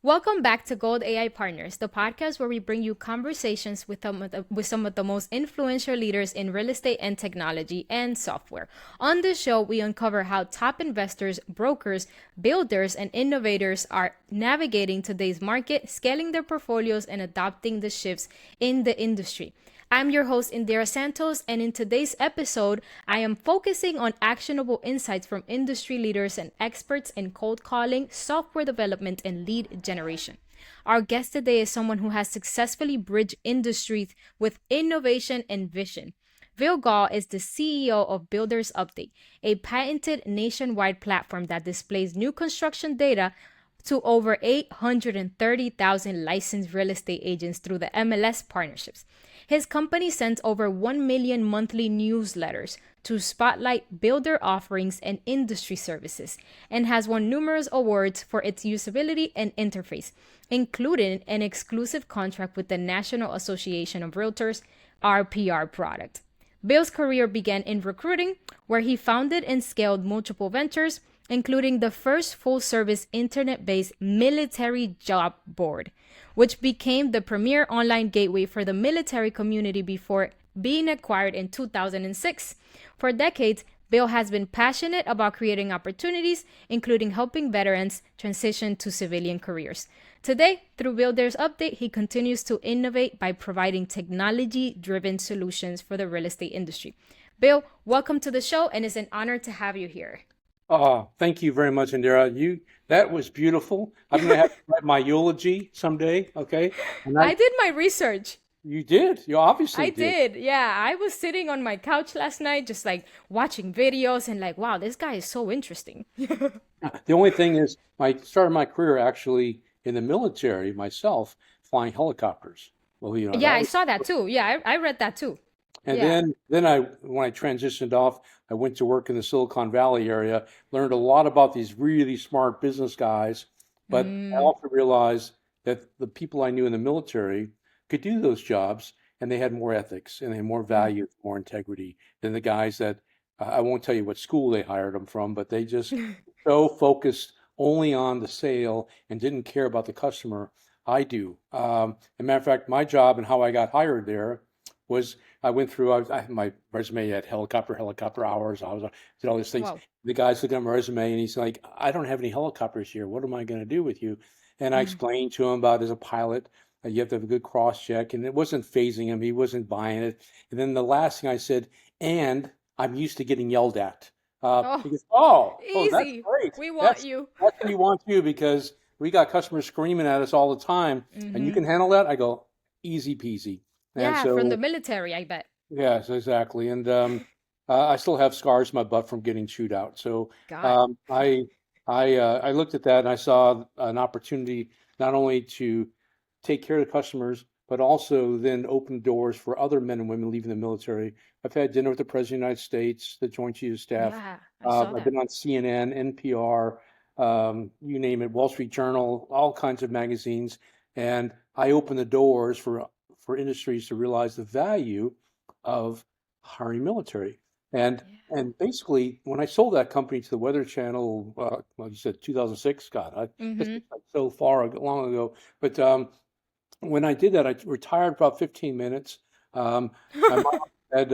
Welcome back to Gold AI Partners, the podcast where we bring you conversations with some of the most influential leaders in real estate and technology and software. On this show, we uncover how top investors, brokers, builders, and innovators are navigating today's market, scaling their portfolios, and adopting the shifts in the industry. I'm your host, Indira Santos, and in today's episode, I am focusing on actionable insights from industry leaders and experts in cold calling, software development, and lead generation. Our guest today is someone who has successfully bridged industries with innovation and vision. Gaul is the CEO of Builders Update, a patented nationwide platform that displays new construction data to over 830,000 licensed real estate agents through the MLS partnerships. His company sends over 1 million monthly newsletters to spotlight builder offerings and industry services, and has won numerous awards for its usability and interface, including an exclusive contract with the National Association of Realtors RPR product. Bill's career began in recruiting, where he founded and scaled multiple ventures, including the first full-service internet-based military job board, which became the premier online gateway for the military community before being acquired in 2006. For decades, Bill has been passionate about creating opportunities, including helping veterans transition to civilian careers. Today, through Builders Update, he continues to innovate by providing technology-driven solutions for the real estate industry. Bill, welcome to the show, and it's an honor to have you here. Thank you very much, Indira. That was beautiful. I'm gonna have to write my eulogy someday, okay? And I did my research. You did. You obviously I did. did. Yeah, I was sitting on my couch last night, just like watching videos and like, wow, this guy is so interesting. The only thing is, I started my career actually in the military myself, flying helicopters. Well, Yeah, I saw that too. Yeah, I read that too. and Yeah. when I transitioned off, I went to work in the Silicon Valley area, learned a lot about these really smart business guys, but I Mm, also realized that the people I knew in the military could do those jobs, and they had more ethics and they had more mm. value, more integrity than the guys that I won't tell you what school they hired them from, but they just so focused only on the sale and didn't care about the customer. I do. As a matter of fact, my job and how I got hired there was I went through, I had my resume at helicopter hours. Did all these things. Wow. The guy's looking at my resume and he's like, I don't have any helicopters here. What am I going to do with you? And I Mm. explained to him about as a pilot, you have to have a good cross check. And it wasn't phasing him. He wasn't buying it. And then the last thing I said, and I'm used to getting yelled at. Oh, He goes, oh, that's easy. great. We want That's, you. that's what we want you because we got customers screaming at us all the time and you Hmm. can handle that. I go, easy peasy. And Yeah, from the so military, I bet. yes, exactly. And I still have scars in my butt from getting chewed out. So God. um, I I looked at that and I saw an opportunity not only to take care of the customers, but also then open doors for other men and women leaving the military. I've had dinner with the President of the United States, the Joint Chiefs of Staff. Yeah, I saw I've that. been on CNN, NPR, you name it, Wall Street Journal, all kinds of magazines, and I open the doors for industries to realize the value of hiring military. And Yeah. and basically, when I sold that company to the Weather Channel, like you said, 2006, God, this Mm-hmm. is like so long ago. But when I did that, I retired for about 15 minutes. My mom had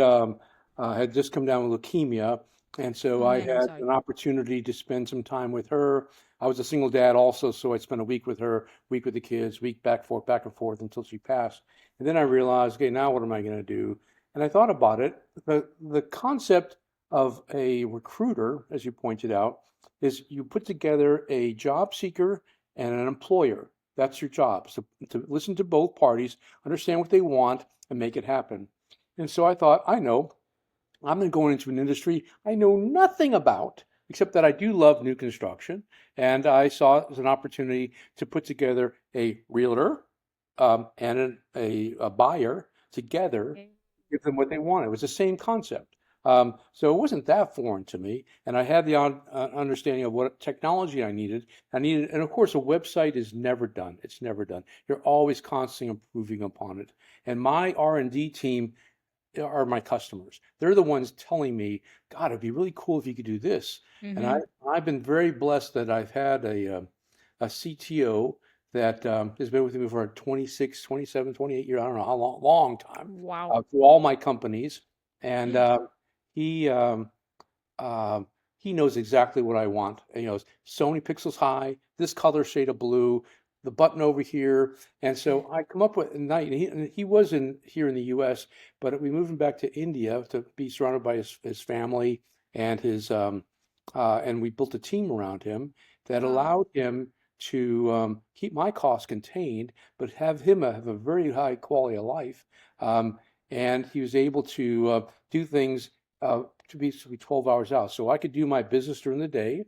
had just come down with leukemia, and so Oh I man, I'm had sorry. an opportunity to spend some time with her. I was a single dad also, so I spent a week with her, week with the kids, week back and forth until she passed. And then I realized, okay, now what am I going to do? And I thought about it. The concept of a recruiter, as you pointed out, is you put together a job seeker and an employer. That's your job. So to listen to both parties, understand what they want, and make it happen. And so I thought, I know, I'm going to go into an industry I know nothing about, except that I do love new construction. And I saw it as an opportunity to put together a realtor and a buyer together, Okay. give them what they wanted. It was the same concept. So it wasn't that foreign to me. And I had the understanding of what technology I needed. And of course, a website is never done. It's never done. You're always constantly improving upon it. And my R&D team are my customers. They're the ones telling me, God, it'd be really cool if you could do this. And Mm-hmm. I've been very blessed that I've had a CTO that has been with me for 26, 27, 28 years. I don't know how long time, Wow. through all my companies. And he um, um, he knows exactly what I want. And, so many pixels high, this color shade of blue, the button over here. And so I come up with a night. And he was in here in the U.S., but we moved him back to India to be surrounded by his family and and we built a team around him that Wow. allowed him to keep my costs contained, but have him have a very high quality of life. Um, and he was able to do things to be 12 hours out. So I could do my business during the day,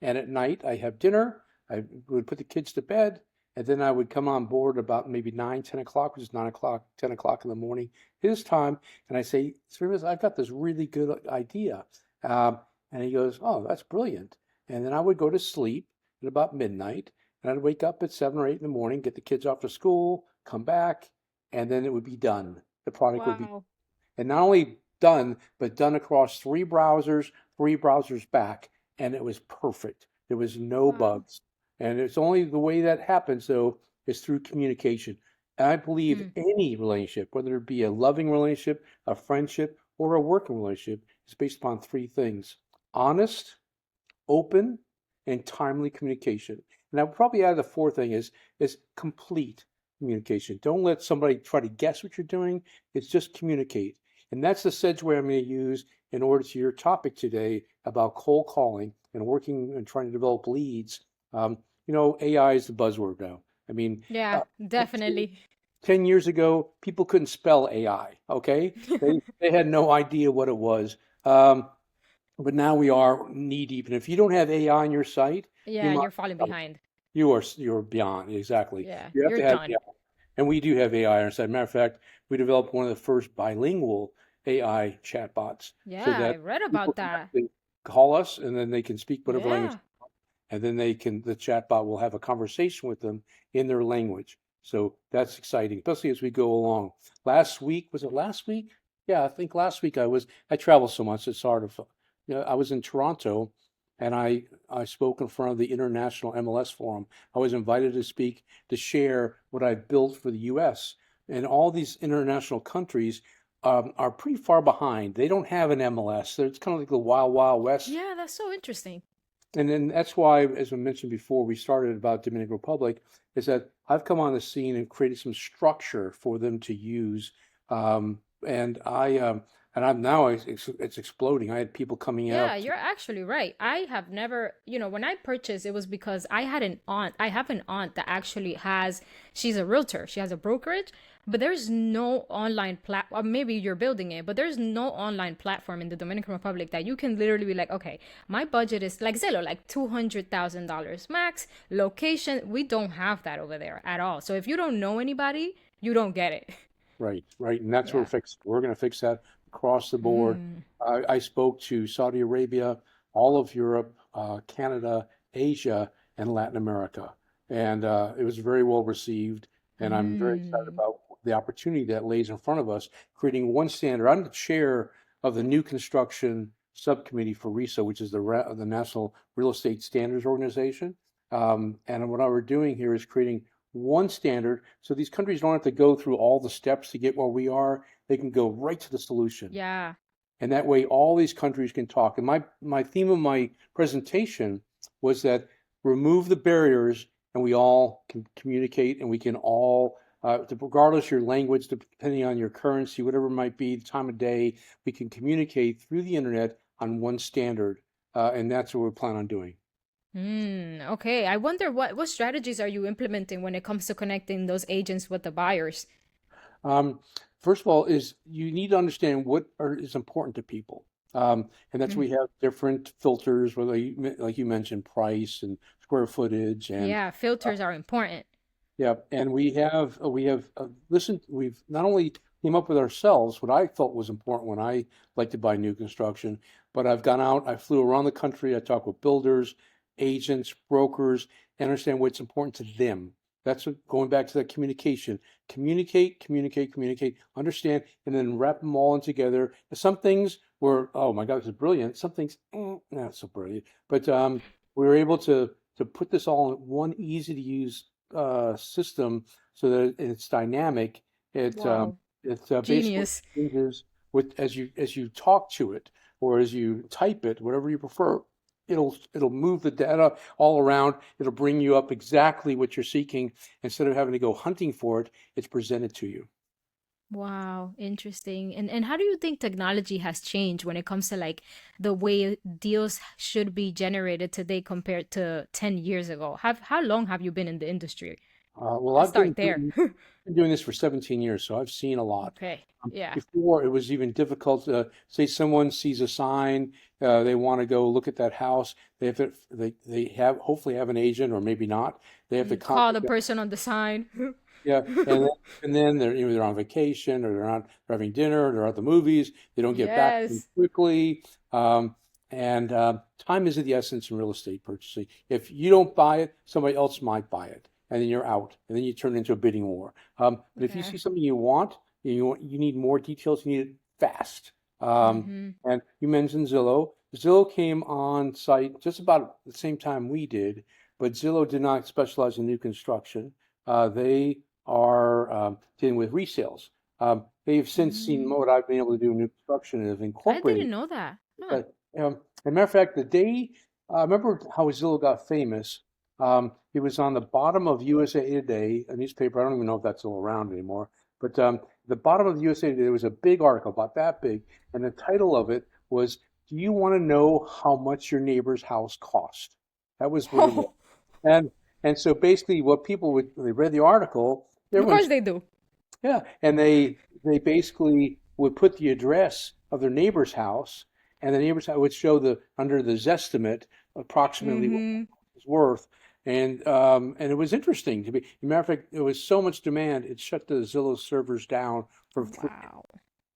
and at night I have dinner. I would put the kids to bed, and then I would come on board about maybe 9, 10 o'clock, which is 9 o'clock, 10 o'clock in the morning, his time. And I say, Srinivas, I've got this really good idea. Um, and he goes, oh, that's brilliant. And then I would go to sleep at about midnight, and I'd wake up at 7 or 8 in the morning, get the kids off to school, come back, and then it would be done. The product would be, Wow. and not only done, but done across three browsers back, and it was perfect. There was no Wow. bugs. And it's only the way that happens, though, is through communication. And I believe Mm. any relationship, whether it be a loving relationship, a friendship, or a working relationship, is based upon three things: honest, open, and timely communication. And I would probably add the fourth thing is complete communication. Don't let somebody try to guess what you're doing. It's just communicate. And that's the segue I'm going to use in order to your topic today about cold calling and working and trying to develop leads. Um, AI is the buzzword now. I mean, Yeah, 10 definitely. 10 years ago, people couldn't spell AI, okay? They had no idea what it was. Um, but now we are knee deep, and if you don't have AI on your site, you Yeah, might you're falling behind. you're beyond exactly. Yeah, You have you're to have done. AI, and we do have AI on our site. Matter of fact, we developed one of the first bilingual AI chatbots, so Yeah, I that read people about can that. actually call us, and then they can speak whatever language, Yeah. and then the chatbot will have a conversation with them in their language. So that's exciting, especially as we go along. Last week, was it last week? Yeah, I think last week I travel so much, it's hard to, I was in Toronto, and I spoke in front of the International MLS Forum. I was invited to speak, to share what I've built for the US. And all these international countries are pretty far behind. They don't have an MLS. It's kind of like the wild, wild west. Yeah, that's so interesting. And then that's why, as I mentioned before, we started about Dominican Republic, is that I've come on the scene and created some structure for them to use. Um, and I and I'm now it's exploding. I had people coming Yeah, up. you're actually right. I have never, when I purchased, it was because I had an aunt. I have an aunt that actually she's a realtor. She has a brokerage, but there's no online or maybe you're building it, but there's no online platform in the Dominican Republic that you can literally be like, okay, my budget is like Zillow, like $200,000 max, location. We don't have that over there at all. So if you don't know anybody, you don't get it. Right, right, and that's what we're Yeah. fixing. We're going to fix that across the board. Mm. I spoke to Saudi Arabia, all of Europe, Canada, Asia, and Latin America, and it was very well received. And I'm very excited Mm. about the opportunity that lays in front of us, creating one standard. I'm the chair of the new construction subcommittee for RESA, which is the National Real Estate Standards Organization. And what we're doing here is creating one standard so these countries don't have to go through all the steps to get where we are. They can go right to the solution. Yeah. And that way all these countries can talk. And my theme of my presentation was that remove the barriers and we all can communicate and we can all, regardless of your language, depending on your currency, whatever it might be, the time of day, we can communicate through the internet on one standard. And that's what we plan on doing. Okay. I wonder what strategies are you implementing when it comes to connecting those agents with the buyers? Um, First of all, is you need to understand is important to people. And that's where Mm. we have different filters, whether like you mentioned, price and square footage, and Yeah, filters are important. yeah, and we have listened. We've not only came up with ourselves what I felt was important when I like to buy new construction, but I've gone out. I flew around the country. I talked with builders, agents, brokers, and understand what's important to them. That's what going back to that communication. Communicate, communicate, communicate. Understand, and then wrap them all in together. Some things were, oh my God, this is brilliant. Some things, not so brilliant. But we were able to put this all in one easy to use system so that it's dynamic. It Wow. basically Genius. changes with as you talk to it or as you type it, whatever you prefer. It'll move the data all around. It'll bring you up exactly what you're seeking. Instead of having to go hunting for it, it's presented to you. Wow, interesting. And how do you think technology has changed when it comes to like the way deals should be generated today compared to 10 years ago? Have how long have you been in the industry? Well, Let's start there. been doing this for 17 years, so I've seen a lot. Okay. Yeah. Before it was even difficult to say someone sees a sign, they want to go look at that house. They have hopefully have an agent or maybe not. They have to You call contact the that. person on the sign. Yeah, and then they're they're on vacation or they're having dinner, they're at the movies. They don't get back to you Yes. quickly. And time is of the essence in real estate purchasing. If you don't buy it, somebody else might buy it, and then you're out, and then you turn it into a bidding war. But if you Yeah. see something you want, you need more details, you need it fast. Mm-hmm. And you mentioned Zillow. Zillow came on site just about the same time we did, but Zillow did not specialize in new construction. They are dealing with resales. They've since seen Mm. what I've been able to do in new construction and have I incorporated. didn't know that. Huh. But as a matter of fact, the day I remember how Zillow got famous. It was on the bottom of USA Today, a newspaper. I don't even know if that's still around anymore. But the bottom of USA Today, there was a big article about that big, and the title of it was, "Do you want to know how much your neighbor's house cost?" That was what it was. And so basically, what people would when they read the article, Of everyone. course they do. Yeah, and they basically would put the address of their neighbor's house, and the neighbor's house would show the under the Zestimate approximately what Mm-hmm. it was worth, and it was interesting to be. As a matter of fact, there was so much demand, it shut the Zillow servers down for 3 days.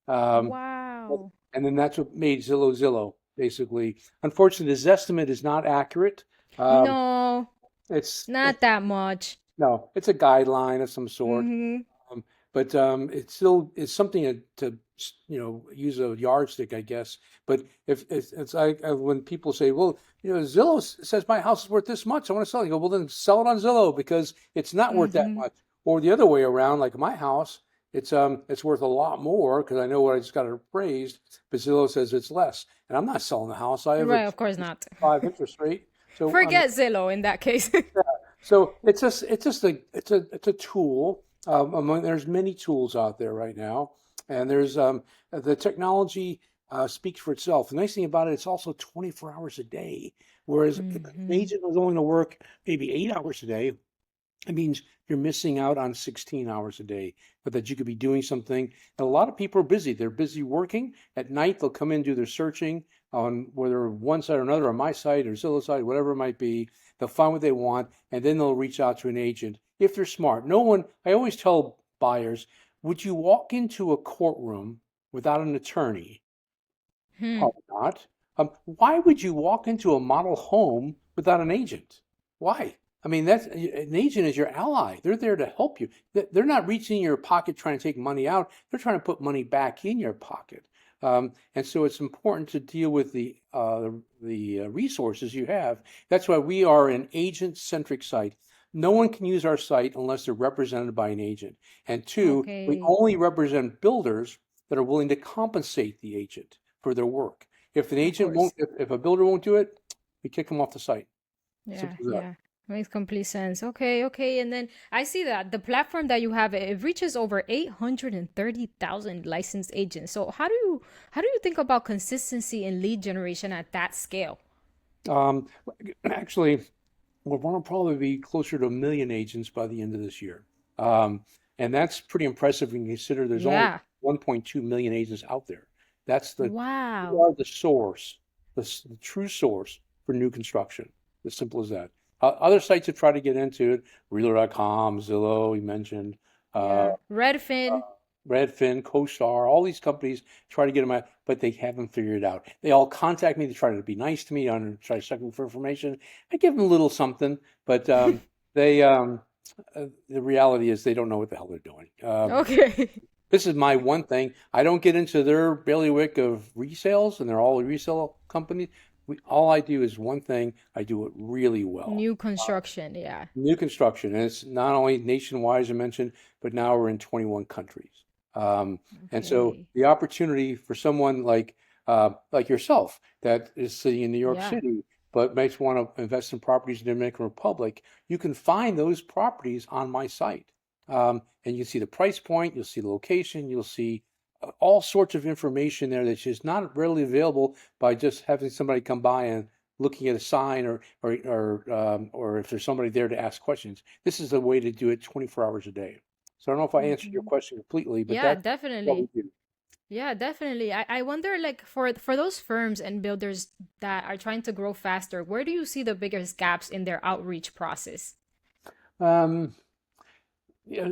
Wow. Um, Wow. and then that's what made Zillow Zillow, basically. Unfortunately, the Zestimate is not accurate. Um, No, it's not that much. no, it's a guideline of some sort. Mm-hmm. Um, but it's something to use a yardstick, I guess. But if it's like when people say, well, Zillow says my house is worth this much, I want to sell it. You go, well, then sell it on Zillow because it's not worth that Mm-hmm. much. Or the other way around, like my house, it's worth a lot more because I know what I just got it appraised, but Zillow says it's less, and I'm not selling the house. I have a Right, of course not. 5 interest rate, so I mean. Forget Zillow in that case. So it's just it's a tool. There's many tools out there right now, and there's the technology speaks for itself. The nice thing about it, it's also 24 hours a day. Whereas if an Mm-hmm. agent was only going to work maybe 8 hours a day, it means you're missing out on 16 hours a day, but that you could be doing something. And a lot of people are busy. They're busy working. At night, they'll come in, do their searching on whether one site or another, on my site or Zillow site, whatever it might be. They'll find what they want, and then they'll reach out to an agent if they're smart. No one, I always tell buyers, would you walk into a courtroom without an attorney? Hmm. Probably not. Why would you walk into a model home without an agent? Why? I mean, that's an agent is your ally. They're there to help you. They're not reaching in your pocket trying to take money out. They're trying to put money back in your pocket. And so it's important to deal with the resources you have. That's why we are an agent-centric site. No one can use our site unless they're represented by an agent. And two, we Okay. only represent builders that are willing to compensate the agent for their work. If an Of agent won't, course. if a builder won't do it, we kick them off the site. Yeah, Simple as that. yeah. Makes complete sense. Okay, okay. And then I see that the platform that you have, it reaches over 830,000 licensed agents. So how do you think about consistency in lead generation at that scale? Um, Actually, we're going to probably be closer to 1 million agents by the end of this year. And that's pretty impressive when you consider there's only Yeah. 1.2 million agents out there. We Wow. are the source, the true source for new construction. As simple as that. Other sites have tried to get into it, Realtor.com, Zillow, you mentioned, uh, Yeah. Redfin. Redfin, CoStar, all these companies try to get them out, but they haven't figured it out. They all contact me to try to be nice to me, and try to suck me for information. I give them a little something, but they the reality is they don't know what the hell they're doing. Okay. This is my one thing. I don't get into their bailiwick of resales, and they're all resale companies. all I do is one thing. I do it really well. New construction, yeah. New construction, and it's not only nationwide, as I mentioned, but now we're in 21 countries. Um, and so Okay. the opportunity for someone like yourself that is sitting in New York Yeah. City, but might want to invest in properties in the Dominican Republic, you can find those properties on my site. And you see the price point, you'll see the location, you'll see all sorts of information there that's just not readily available by just having somebody come by and looking at a sign or if there's somebody there to ask questions. This is a way to do it 24 hours a day. So I don't know if I answered your Hmm. question completely, but Yeah, that's what we definitely. do. Yeah, definitely. I wonder, like, for those firms and builders that are trying to grow faster, where do you see the biggest gaps in their outreach process? Um, yeah,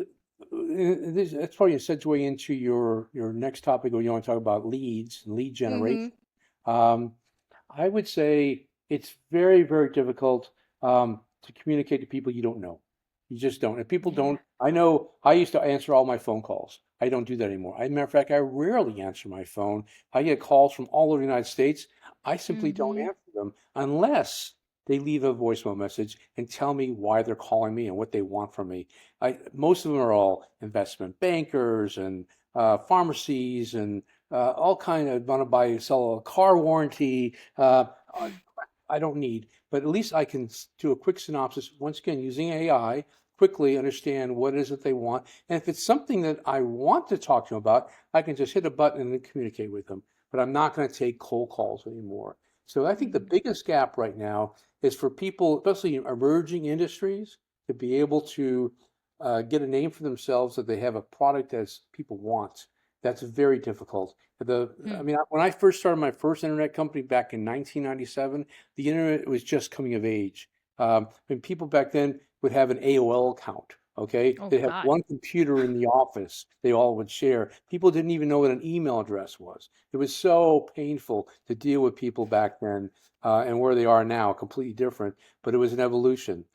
that's probably a segue into your next topic where you want to talk about leads and lead Mm-hmm. generation. Um, I would say it's very, very difficult to communicate to people you don't know. You just don't. And people Yeah. don't. I know I used to answer all my phone calls. I don't do that anymore. As a matter of fact, I rarely answer my phone. I get calls from all over the United States. I simply don't Mm-hmm. answer them unless they leave a voicemail message and tell me why they're calling me and what they want from me. Most of them are all investment bankers and pharmacies and all kind of want to sell a car warranty. I don't need, but at least I can do a quick synopsis. Once again, using AI, quickly understand what is it they want. And if it's something that I want to talk to them about, I can just hit a button and then communicate with them. But I'm not going to take cold calls anymore. So I think the Mm-hmm. biggest gap right now is for people, especially in emerging industries, to be able to get a name for themselves that they have a product that people want. That's very difficult. I mean, when I first started my first internet company back in 1997, the internet was just coming of age. And people back then would have an AOL account. Okay, Oh they'd have God. one computer in the office they all would share. People didn't even know what an email address was. It was so painful to deal with people back then, and where they are now, completely different. But it was an evolution.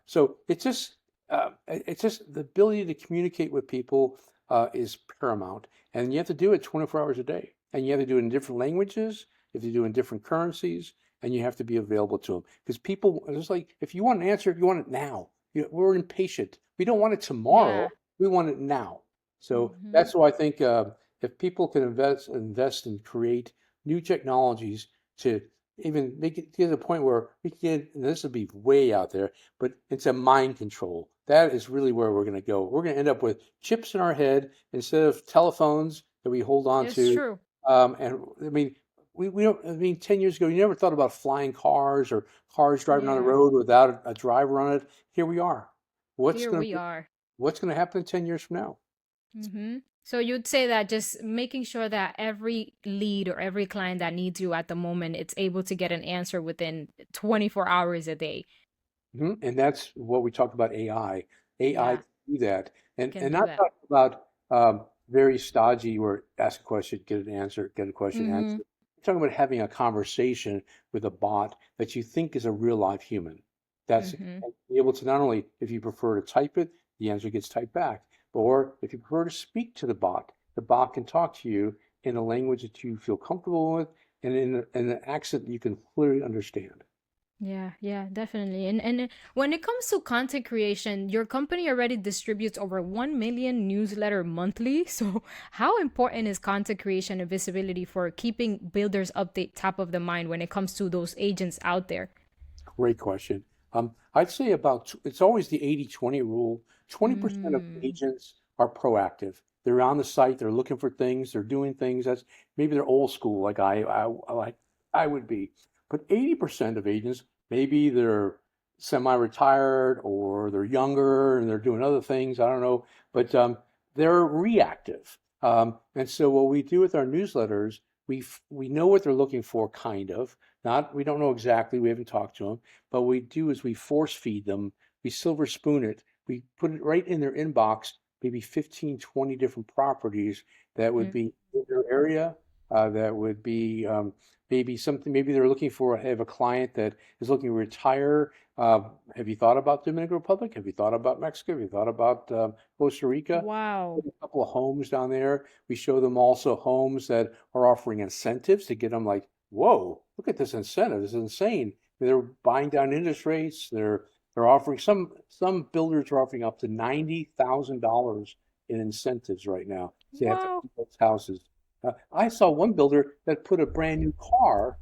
So it's just the ability to communicate with people is paramount, and you have to do it 24 hours a day, and you have to do it in different languages, you have to do it in different currencies, and you have to be available to them because people, it's like if you want an answer, you want it now. We're impatient. We don't want it tomorrow. Yeah. We want it now. So Mm-hmm. that's why I think if people can invest and create new technologies to even make it get to the point where we can get, and this will be way out there, but it's a mind control. That is really where we're going to go. We're going to end up with chips in our head instead of telephones that we hold on It's to. true. And I mean, we don't, I mean, 10 years ago, you never thought about flying cars or cars driving on the Yeah. road without a driver on it. Here we are. What's Here going we to, are. what's going to happen in 10 years from now? Mm-hmm. So you'd say that just making sure that every lead or every client that needs you at the moment, it's able to get an answer within 24 hours a day. And that's what we talked about AI. AI Yeah, can do that. can And do not that. talking about very stodgy where ask a question, get an answer, get a question, Mm-hmm. answer. We're talking about having a conversation with a bot that you think is a real live human. That's Mm-hmm. and be able to not only, if you prefer to type it, the answer gets typed back. Or if you prefer to speak to the bot can talk to you in a language that you feel comfortable with and in an accent you can clearly understand. Yeah, yeah, definitely. And when it comes to content creation, your company already distributes over 1 million newsletter monthly. So, how important is content creation and visibility for keeping builders update top of the mind when it comes to those agents out there? Great question. I'd say it's always the 80-20 rule. 20% of Mm, agents are proactive. They're on the site, they're looking for things, they're doing things. That's maybe they're old school, I would be. But 80% of agents, maybe they're semi-retired or they're younger and they're doing other things. I don't know, but they're reactive. And so what we do with our newsletters, we know what they're looking for, kind of. Not we don't know exactly. We haven't talked to them, but what we do is we force feed them. We silver spoon it. We put it right in their inbox, maybe 15, 20 different properties that would mm. be in their area. That would be maybe something, maybe they're looking for, have a client that is looking to retire. Have you thought about Dominican Republic? Have you thought about Mexico? Have you thought about Costa Rica? Wow. A couple of homes down there. We show them also homes that are offering incentives to get them like whoa, look at this incentive. It's insane. They're buying down interest rates. They're offering some builders are offering up to $90,000 in incentives right now. So you have to Wow. keep those houses. I saw one builder that put a brand new car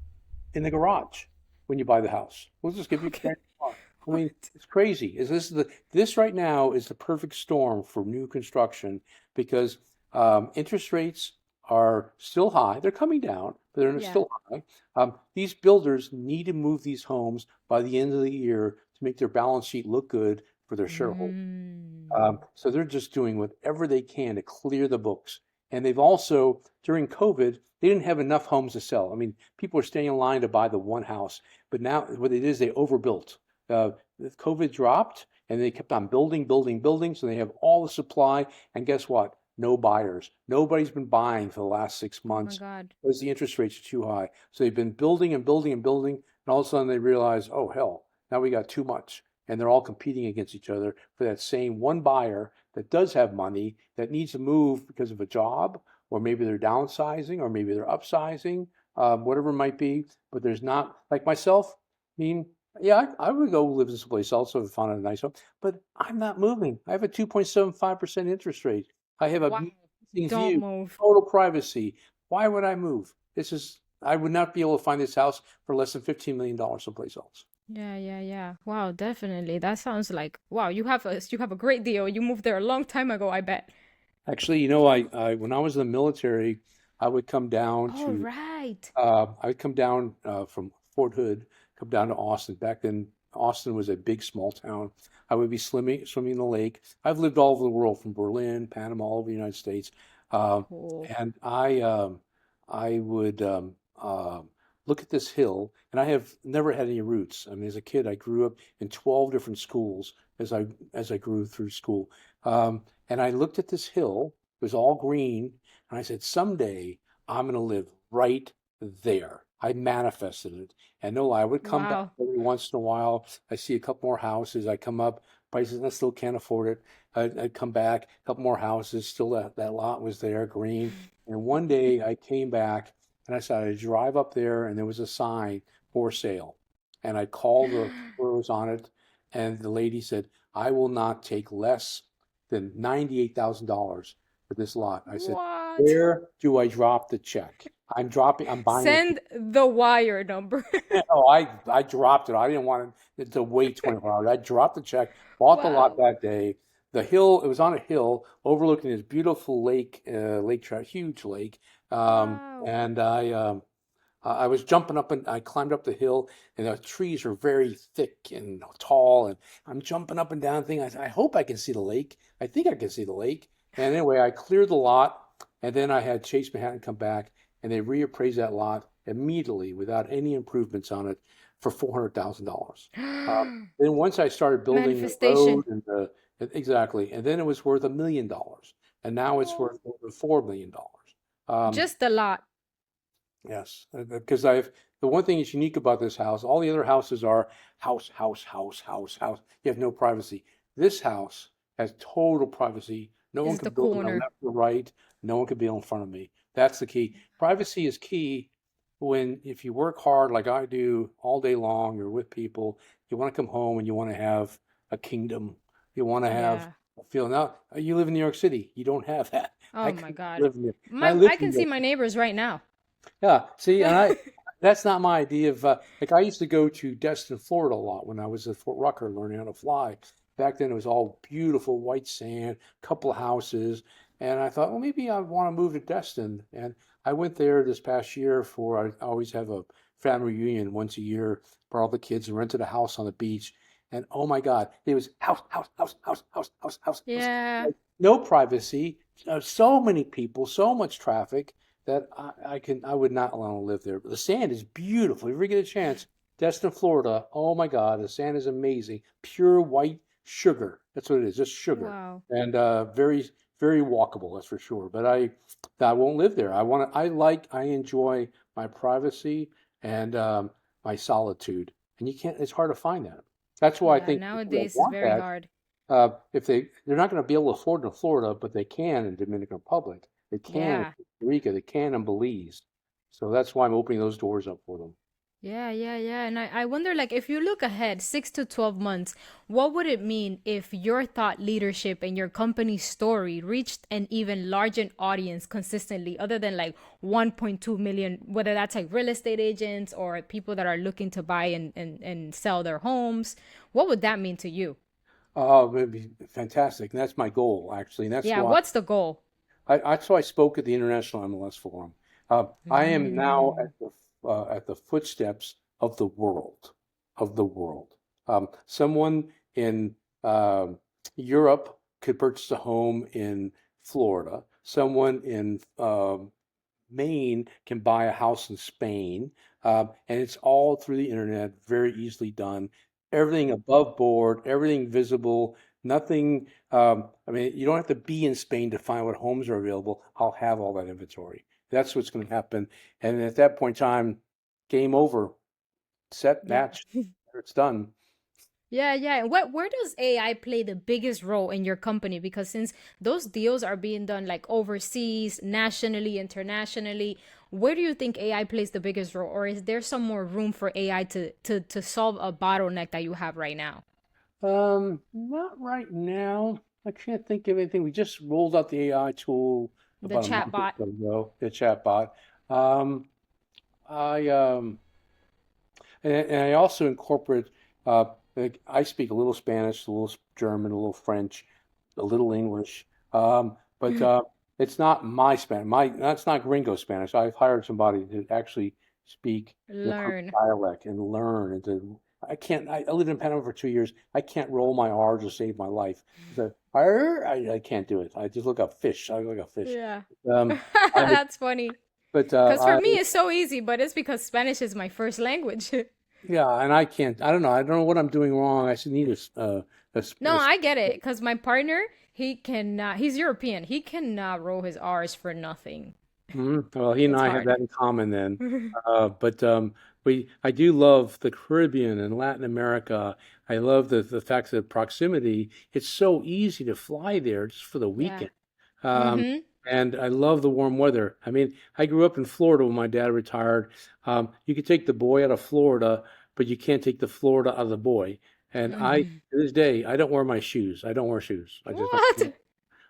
in the garage when you buy the house. We'll just give you a Okay. brand new car. I mean, What? it's crazy. This right now is the perfect storm for new construction because interest rates are still high. They're coming down, but they're Yeah. still high. These builders need to move these homes by the end of the year to make their balance sheet look good for their shareholders. Mm. So they're just doing whatever they can to clear the books. And they've also, during COVID, they didn't have enough homes to sell. I mean, people are staying in line to buy the one house, but now what it is, they overbuilt. Uh, COVID dropped and they kept on building, building, building. So they have all the supply. And guess what? No buyers. Nobody's been buying for the last six Oh my months God. because the interest rates are too high. So they've been building and building and building. And all of a sudden they realize, oh, hell, now we got too much and they're all competing against each other for that same one buyer that does have money that needs to move because of a job, or maybe they're downsizing, or maybe they're upsizing, whatever it might be. But there's not, like myself, I mean, yeah, I would go live someplace else if I found a nice home, but I'm not moving. I have a 2.75% interest rate. I have a Wow. amazing Don't view, move. total privacy. Why would I move? I would not be able to find this house for less than $15 million someplace else. Yeah, yeah, yeah. Wow, definitely. That sounds like wow, you have a great deal. You moved there a long time ago, I bet. Actually, I when I was in the military, I would come down Oh, to right. I would come down from Fort Hood, come down to Austin. Back then, Austin was a big small town. I would be swimming in the lake. I've lived all over the world, from Berlin, Panama, all over the United States, um, Cool. and I would look at this hill, and I have never had any roots. I mean, as a kid, I grew up in 12 different schools as I grew through school. And I looked at this hill, it was all green, and I said, someday I'm going to live right there. I manifested it. And no lie, I would come back Wow. every once in a while. I see a couple more houses. I come up, prices, I still can't afford it. I'd come back, a couple more houses, still that lot was there, green. And one day I came back and I decided to drive up there, and there was a sign for sale. And I called the who was on it, and the lady said, I will not take less than $98,000 for this lot. I said, What? where do I drop the check? I'm buying it. Send the wire number. Oh, I dropped it. I didn't want it to wait 24 hours. I dropped the check, bought the lot Wow. that day. The hill, it was on a hill overlooking this beautiful lake, lake trout, huge lake. Wow. And I was jumping up and I climbed up the hill, and the trees are very thick and tall. And I'm jumping up and down, thinking, I hope I can see the lake. I think I can see the lake. And anyway, I cleared the lot, and then I had Chase Manhattan come back, and they reappraised that lot immediately without any improvements on it for $400,000. Then once I started building the road Manifestation. and exactly, and then it was worth $1 million, and now it's Oh, worth over $4 million. Um, just a lot. Yes, because the one thing that's unique about this house, all the other houses are house, house, house, house, house. You have no privacy. This house has total privacy. No one Is the can build on the corner. left or right. No one can be in front of me. That's the key. Privacy is key if you work hard like I do all day long, you're with people, you want to come home and you want to have a kingdom. You want to have Yeah. a feel. Now, you live in New York City. You don't have that. I Oh my couldn't God. live in there. And I My I lived in can New see York. my neighbors right now. Yeah, see, that's not my idea of like I used to go to Destin, Florida a lot when I was at Fort Rucker learning how to fly. Back then it was all beautiful white sand, couple of houses, and I thought, well, maybe I want to move to Destin. And I went there this past year I always have a family reunion once a year, brought all the kids and rented a house on the beach. And oh my God, it was house, house, house, house, house, house, house, house. Yeah. Like, no privacy, so many people, so much traffic that I would not want to live there. But the sand is beautiful. If you ever get a chance, Destin, Florida. Oh my God, the sand is amazing. Pure white sugar. That's what it is, just sugar, Wow. and very very walkable. That's for sure. But I won't live there. I enjoy my privacy and my solitude, and you can't. It's hard to find that. That's why I Yeah, think people that nowadays it's want very that hard. if they're not going to be able to afford it in Florida, but they can in Dominican Republic. They can in Yeah. Costa Rica. They can in Belize. So that's why I'm opening those doors up for them. Yeah, yeah, yeah. And I wonder, like, if you look ahead 6 to 12 months, what would it mean if your thought leadership and your company's story reached an even larger audience consistently, other than like 1.2 million, whether that's like real estate agents or people that are looking to buy and sell their homes? What would that mean to you? Oh, it'd be fantastic. And that's my goal, actually. And that's Yeah, why what's the goal? I spoke at the International MLS Forum. I am now Mm, at the footsteps of the world. Someone in Europe could purchase a home in Florida. Someone in Maine can buy a house in Spain, and it's all through the internet, very easily done. Everything above board, everything visible, nothing. I mean, you don't have to be in Spain to find what homes are available. I'll have all that inventory. That's what's going to happen. And at that point in time, game over, set, yeah. match, it's done. Yeah, yeah. And where does AI play the biggest role in your company? Because since those deals are being done like overseas, nationally, internationally, where do you think AI plays the biggest role? Or is there some more room for AI to solve a bottleneck that you have right now? Not right now. I can't think of anything. We just rolled out the AI tool The about a month or chatbot. so ago, the chatbot. Um, I and I also incorporate like I speak a little Spanish, a little German, a little French, a little English. But it's not my Spanish. That's not gringo Spanish. I've hired somebody to actually speak the perfect Learn. dialect and learn and to I can't I lived in Panama for 2 years. I can't roll my R to save my life. The R, I can't do it. I just look up fish. I look up fish. Yeah. Um, I That's funny. but Because for I me, it's so easy, but it's because Spanish is my first language. Yeah, and I can't. I don't know. I don't know what I'm doing wrong. I should need No, I get it. Because my partner, he cannot, he's European. He cannot roll his R's for nothing. Well, he and It's I have hard. that in common then. But I do love the Caribbean and Latin America. I love the fact that proximity. It's so easy to fly there just for the Yeah. weekend. Um, Mm-hmm. and I love the warm weather. I mean, I grew up in Florida when my dad retired. You could take the boy out of Florida, but you can't take the Florida out of the boy. And Mm-hmm. to this day, I don't wear my shoes. I don't wear shoes. I just don't. What?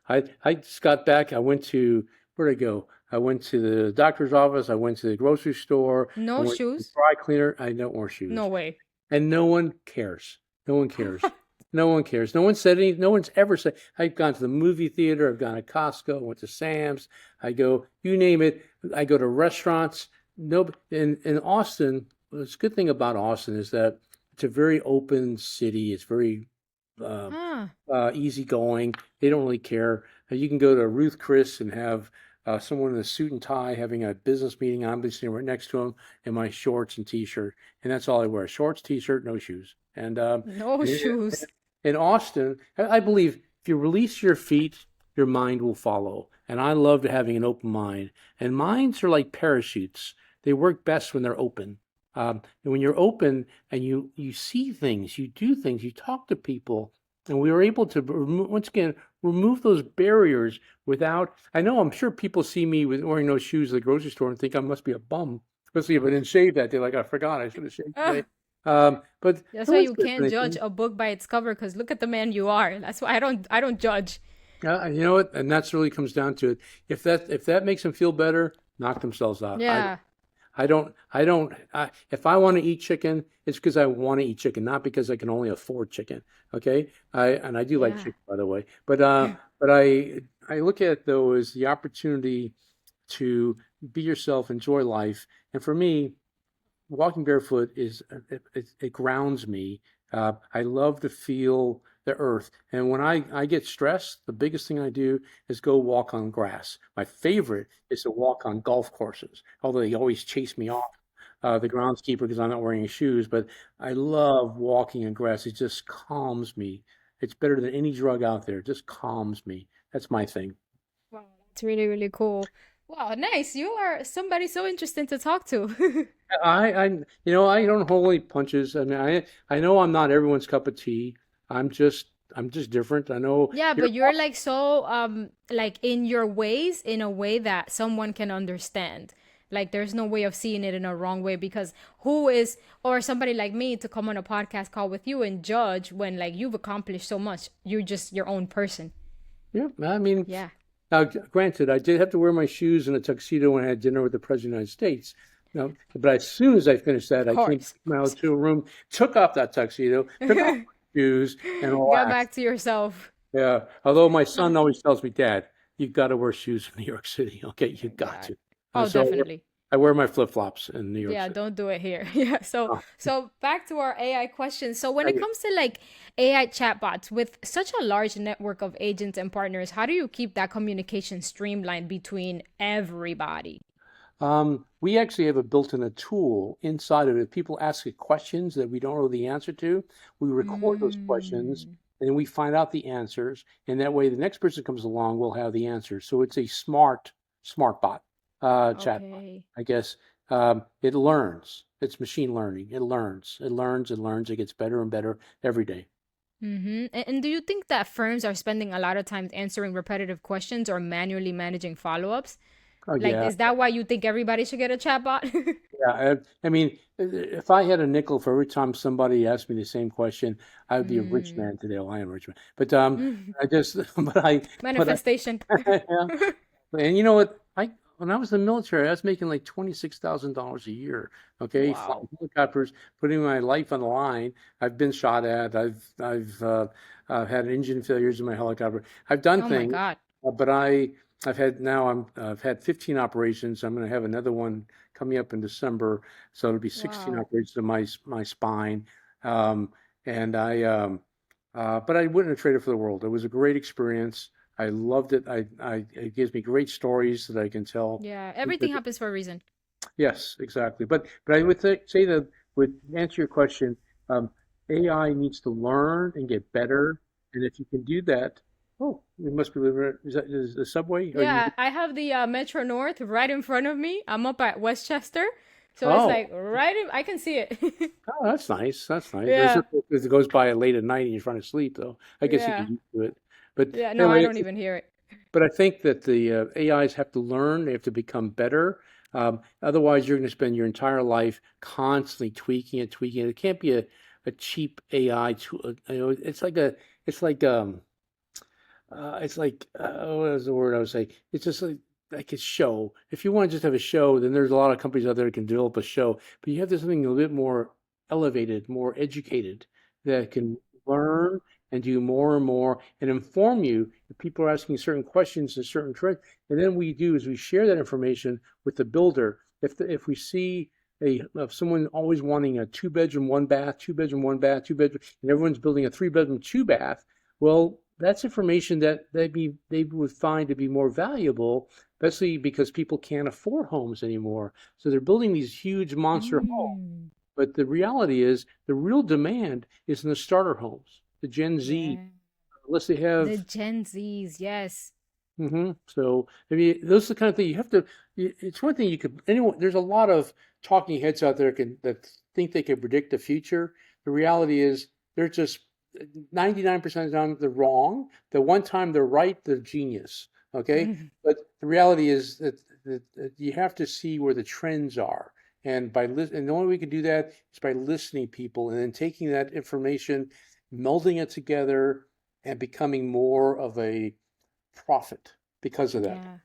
I just got back. I went to where'd I go? I went to the doctor's office. I went to the grocery store. I No went to the shoes? dry cleaner. I don't wear No shoes, way. and no one cares. No one cares. No one cares. No one said any. No one's ever said. I've gone to the movie theater. I've gone to Costco. I went to Sam's. I go. You name it. I go to restaurants. No. In Austin, the good thing about Austin is that it's a very open city. It's very uh, Huh. easygoing. They don't really care. You can go to Ruth Chris and have someone in a suit and tie having a business meeting. I'm sitting right next to them in my shorts and t-shirt, and that's all I wear: shorts, t-shirt, no shoes. No And shoes. in Austin, I believe if you release your feet, your mind will follow. And I love having an open mind. And minds are like parachutes. They work best when they're open. And when you're open and you see things, you do things, you talk to people, and we were able to once again remove those barriers without. I know I'm sure people see me with wearing no shoes at the grocery store and think I must be a bum, especially if I didn't shave that day. Like I forgot I should have shaved today. Ah, But that's no why one you says can't judge anything. a book by its cover, because look at the man you are. That's why I don't judge. You know what? And that's really comes down to it. If that makes them feel better, knock themselves out. Yeah. If I want to eat chicken, it's because I want to eat chicken, not because I can only afford chicken. Okay. And I do like Yeah. chicken, by the way. But I look at it though as the opportunity to be yourself, enjoy life. And for me, walking barefoot it grounds me. I love to feel the earth, and when I get stressed, the biggest thing I do is go walk on grass. My favorite is to walk on golf courses, although they always chase me off the groundskeeper because I'm not wearing any shoes. But I love walking on grass. It just calms me. It's better than any drug out there. It just calms me. That's my thing. Wow, that's really, really cool. Wow, nice. You are somebody so interesting to talk to. I don't hold any punches. I mean, I know I'm not everyone's cup of tea. I'm just different. I know Yeah, you're but you're like so like in your ways in a way that someone can understand. Like there's no way of seeing it in a wrong way because who is or somebody like me to come on a podcast call with you and judge when like you've accomplished so much. You're just your own person. Yeah, I mean, Yeah. now, granted, I did have to wear my shoes and a tuxedo when I had dinner with the President of the United States. Now, but as soon as I finished that, Of I came to course. Of my course. hotel room, took off that tuxedo, took off my shoes, and Get relaxed. back to yourself. Yeah. Although my son always tells me, Dad, you've got to wear shoes in New York City. Okay, you got God. to. Oh, So definitely. I wear my flip-flops in New York Yeah, City. don't do it here. Yeah. So Oh, so back to our AI questions. So when it I- comes to like AI chatbots with such a large network of agents and partners, how do you keep that communication streamlined between everybody? we actually have a built-in a tool inside of it. People ask it questions that we don't know the answer to. We record those questions Mm, and then we find out the answers. And that way the next person comes along will have the answers. So it's a smart bot, chat bot, okay. I guess. It learns. It's machine learning. It learns. It gets better and better every day. Mm-hmm. And do you think that firms are spending a lot of time answering repetitive questions or manually managing follow-ups? Oh Like, yeah. is that why you think everybody should get a chatbot? Yeah, I mean, if I had a nickel for every time somebody asked me the same question, I would be a rich Mm. man today. Well, I am a rich man, but Mm. I just, but Manifestation. yeah. And you know what? When I was in the military, I was making like $26,000 a year. Okay, flying Wow. helicopters, putting my life on the line. I've been shot at. I've had engine failures in my helicopter. I've done Oh my things, God. but I've had 15 operations. I'm going to have another one coming up in December, so it'll be 16 Wow. operations of my spine. Um, and but I wouldn't have traded for the world. It was a great experience. I loved it. It gives me great stories that I can tell. Yeah, everything happens for a reason. Yes, exactly. But I would say that would answer your question. AI needs to learn and get better, and if you can do that, oh, you must be living. Is the subway? Are you? Yeah, I have the Metro North right in front of me. I'm up at Westchester, so it's Oh, like right in, I can see it. oh, that's nice. That's nice. There's Yeah, just because it goes by late at night and you're trying to sleep, though. I guess you get yeah, used to it. But yeah. No, I anyway, don't even hear it. but I think that the AIs have to learn, they have to become better. Otherwise, you're going to spend your entire life constantly tweaking it, tweaking it. It can't be a cheap AI tool. You know, it's like, what is the word I would say? It's just like a show. If you want to just have a show, then there's a lot of companies out there that can develop a show. But you have to something a little bit more elevated, more educated that can learn and do more and more and inform you if people are asking certain questions and certain trends. And then we do is we share that information with the builder. If we see of someone always wanting a two-bedroom, one bath, two-bedroom, one bath, two-bedroom, and everyone's building a three-bedroom, two bath, well, that's information that they would find to be more valuable, especially because people can't afford homes anymore. So they're building these huge monster homes. Mm, But the reality is, the real demand is in the starter homes, the Gen Z, yeah. unless they The have. Gen Zs, yes. So I mean, those are the kind of thing you have to. It's one thing you could. Anyone, there's a lot of talking heads out there that think they can predict the future. The reality is, they're just 99% of the time they're wrong. The one time they're right, they're genius. Okay, but the reality is that you have to see where the trends are, and and the only way we can do that is by listening to people and then taking that information, melding it together, and becoming more of a profit because of that. Yeah.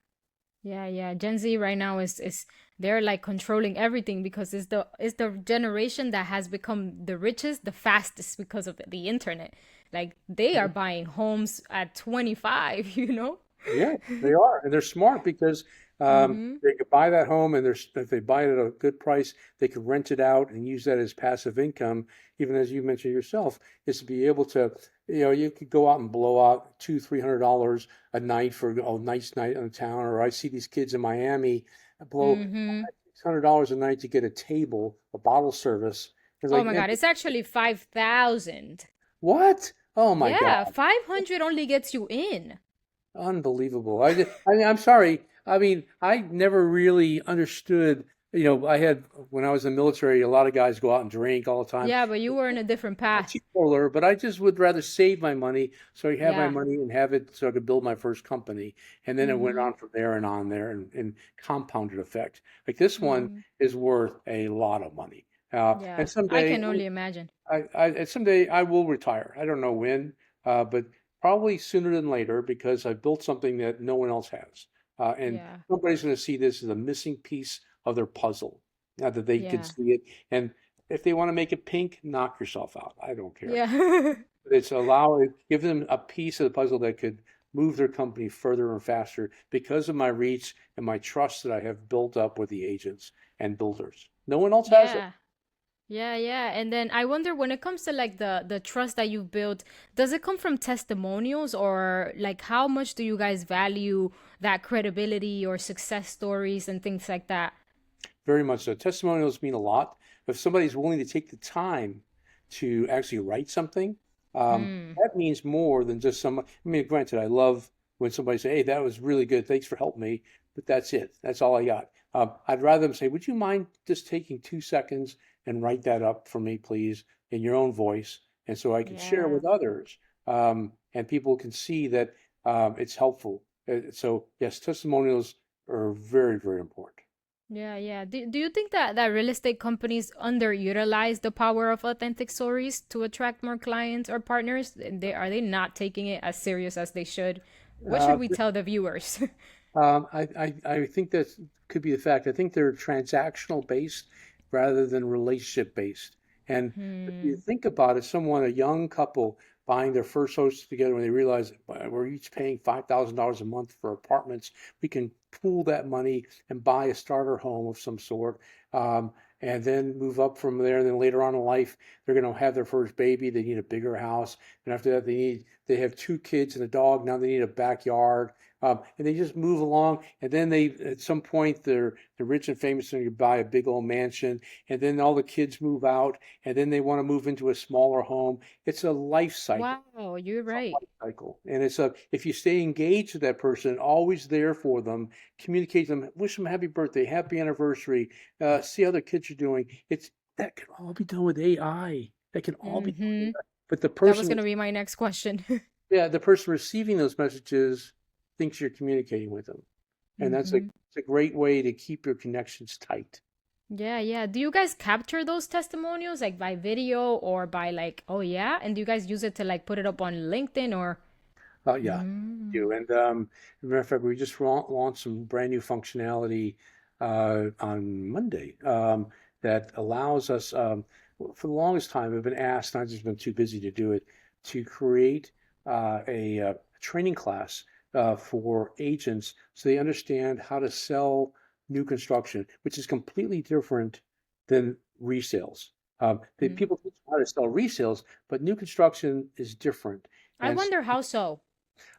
Yeah, yeah. Gen Z right now is they're like controlling everything because it's the generation that has become the richest, the fastest because of the internet. Like they are buying homes at 25, you know? Yeah, they are, and they're smart because Mm-hmm. they could buy that home, and if they buy it at a good price, they could rent it out and use that as passive income. Even as you mentioned yourself, is to be able to, you could go out and blow out $200-300 a night for a nice night in town. Or I see these kids in Miami blow Mm-hmm. $600 a night to get a table, a bottle service. It's Oh like, my man, God, it's actually 5,000. what? Oh my Yeah, God. 500 only gets you in. Unbelievable. I mean, I'm sorry. I mean, I never really understood You know, I had when I was in the military, a lot of guys go out and drink all the time. Yeah, but you were in a different A path. cheap roller, but I just would rather save my money so I have my Yeah. money and have it so I could build my first company. And then it went Mm-hmm. on from there and on there and compounded effect. Like this one Mm-hmm. is worth a lot of money. Yeah. And I someday can only imagine. someday I will retire. I don't know when, but probably sooner than later because I built something that no one else has. And Yeah. nobody's going to see this as a missing piece of their puzzle. Now that they can Yeah. see it. And if they want to make it pink, knock yourself out. I don't care. Yeah. But give them a piece of the puzzle that could move their company further and faster because of my reach and my trust that I have built up with the agents and builders. No one else has it. Yeah. Yeah, yeah. And then I wonder when it comes to like the trust that you've built, does it come from testimonials or like how much do you guys value that credibility or success stories and things like that? Very much so. Testimonials mean a lot. If somebody's willing to take the time to actually write something, Mm. that means more than just some. I mean, granted, I love when somebody say, "Hey, that was really good. Thanks for helping me," but that's it. That's all I got. I'd rather them say, "Would you mind just taking 2 seconds and write that up for me, please, in your own voice, and so I can share Yeah. with others, and people can see that it's helpful." So yes, testimonials are very, very important. Yeah, yeah. Do you think that real estate companies underutilize the power of authentic stories to attract more clients or partners? Are they not taking it as serious as they should? What should Uh, we tell the viewers? I think that could be the fact. I think they're transactional based rather than relationship based. And if you Hmm. think about it, a young couple buying their first house together when they realize we're each paying $5,000 a month for apartments, we can pool that money and buy a starter home of some sort, um, and then move up from there. And then later on in life, they're going to have their first baby. They need a bigger house, and after that, they have 2 kids and a dog. Now they need a backyard, and they just move along. And then at some point, they're rich and famous, and you buy a big old mansion. And then all the kids move out, and then they want to move into a smaller home. It's a life cycle. Wow, you're It's a right. life cycle, and if you stay engaged with that person, always there for them, communicate to them, wish them happy birthday, happy anniversary, see how their kids are doing. That can all be done with AI. That can all be done with Mm-hmm. AI. But the That was person gonna be my next question. yeah, the person receiving those messages thinks you're communicating with them. And Mm-hmm. it's a great way to keep your connections tight. Yeah, yeah. Do you guys capture those testimonials like by video or by like, oh yeah? And do you guys use it to like put it up on LinkedIn or? Yeah, we Mm. do. And as a matter of fact, we just launched some brand new functionality on Monday that allows us, for the longest time, we've been asked, and I've just been too busy to do it, to create a training class for agents so they understand how to sell new construction, which is completely different than resales. Mm. People teach how to sell resales, but new construction is different. I And wonder how so.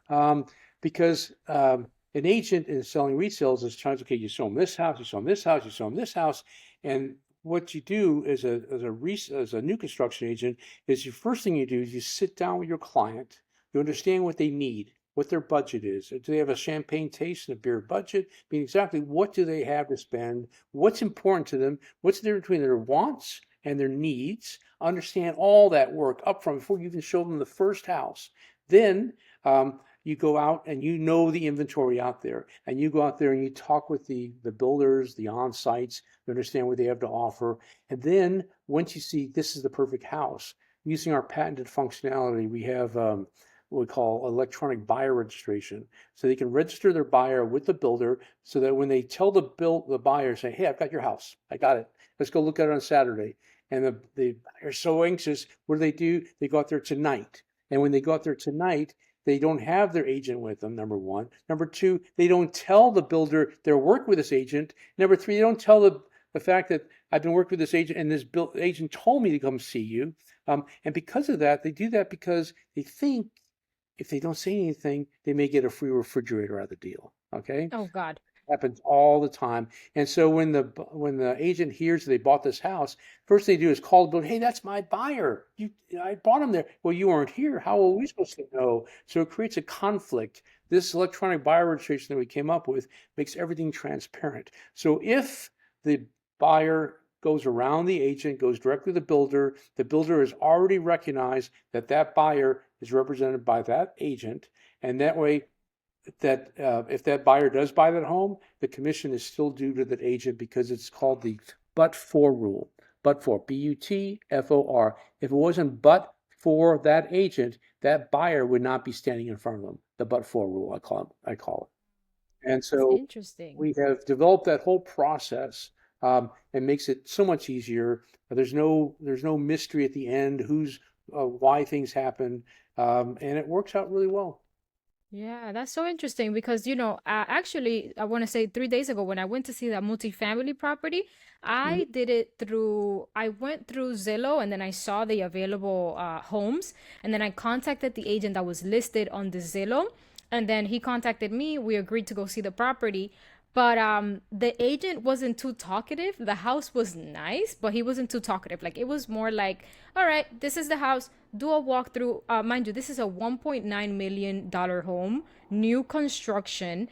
um, because an agent is selling resales is trying to, okay, you show them this house, you show them this house, you show them this house. And what you do as a new construction agent is the first thing you do is you sit down with your client, you understand what they need, what their budget is. Do they have a champagne taste and a beer budget? I mean, exactly what do they have to spend? What's important to them? What's the difference between their wants and their needs? Understand all that work up front before you even show them the first house. Then you go out and you know the inventory out there, and you go out there and you talk with the builders, the on-sites, you understand what they have to offer. And then once you see this is the perfect house, using our patented functionality, we have what we call electronic buyer registration. So they can register their buyer with the builder so that when they tell the buyer, say, hey, I've got your house. I got it. Let's go look at it on Saturday. And the buyer's so anxious. What do? They go out there tonight. And when they go out there tonight, they don't have their agent with them, number one. Number two, they don't tell the builder they're working with this agent. Number three, they don't tell the fact that I've been working with this agent and this agent told me to come see you. And because of that, they do that because they think if they don't say anything, they may get a free refrigerator out of the deal. Okay? Oh God. Happens all the time. And so when the agent hears they bought this house, first they do is call the builder, hey, that's my buyer. I bought him there. Well, you weren't here. How are we supposed to know? So it creates a conflict. This electronic buyer registration that we came up with makes everything transparent. So if the buyer goes around the agent, goes directly to the builder. The builder has already recognized that that buyer is represented by that agent, and that way, that if that buyer does buy that home, the commission is still due to that agent because it's called the but-for rule. But for, Butfor. If it wasn't but for that agent, that buyer would not be standing in front of them. The but-for rule, I call it. And It's so interesting. we have developed that whole process. It makes it so much easier. There's no mystery at the end. Why things happen, and it works out really well. Yeah, that's so interesting because, actually, I want to say 3 days ago when I went to see that multifamily property, Mhm. I went through Zillow and then I saw the available homes. And then I contacted the agent that was listed on the Zillow. And then he contacted me. We agreed to go see the property. But the agent wasn't too talkative. The house was nice, but he wasn't too talkative. Like it was more like, all right, this is the house. Do a walkthrough. Mind you, this is a $1.9 million home, new construction,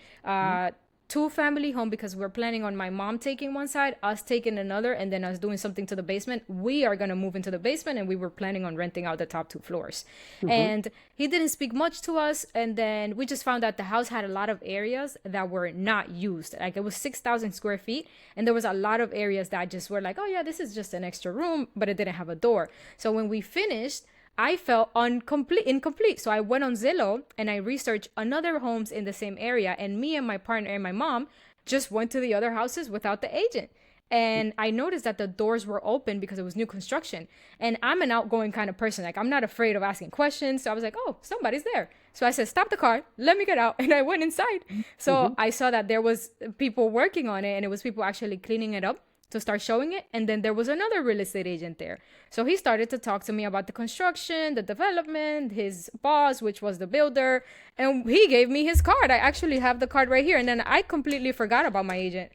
two family home because we're planning on my mom taking one side, us taking another, and then us doing something to the basement. We are gonna move into the basement, and we were planning on renting out the top two floors. Mhm. And he didn't speak much to us, and then we just found out the house had a lot of areas that were not used. Like it was 6,000 square feet, and there was a lot of areas that just were like, oh yeah, this is just an extra room, but it didn't have a door. So when we finished, I felt incomplete. So I went on Zillow and I researched another homes in the same area. And me and my partner and my mom just went to the other houses without the agent. And I noticed that the doors were open because it was new construction. And I'm an outgoing kind of person. Like I'm not afraid of asking questions. So I was like, oh, somebody's there. So I said, stop the car, let me get out. And I went inside. So Mhm. I saw that there was people working on it and it was people actually cleaning it up to start showing it. And then there was another real estate agent there. So he started to talk to me about the construction, the development, his boss, which was the builder. And he gave me his card. I actually have the card right here. And then I completely forgot about my agent.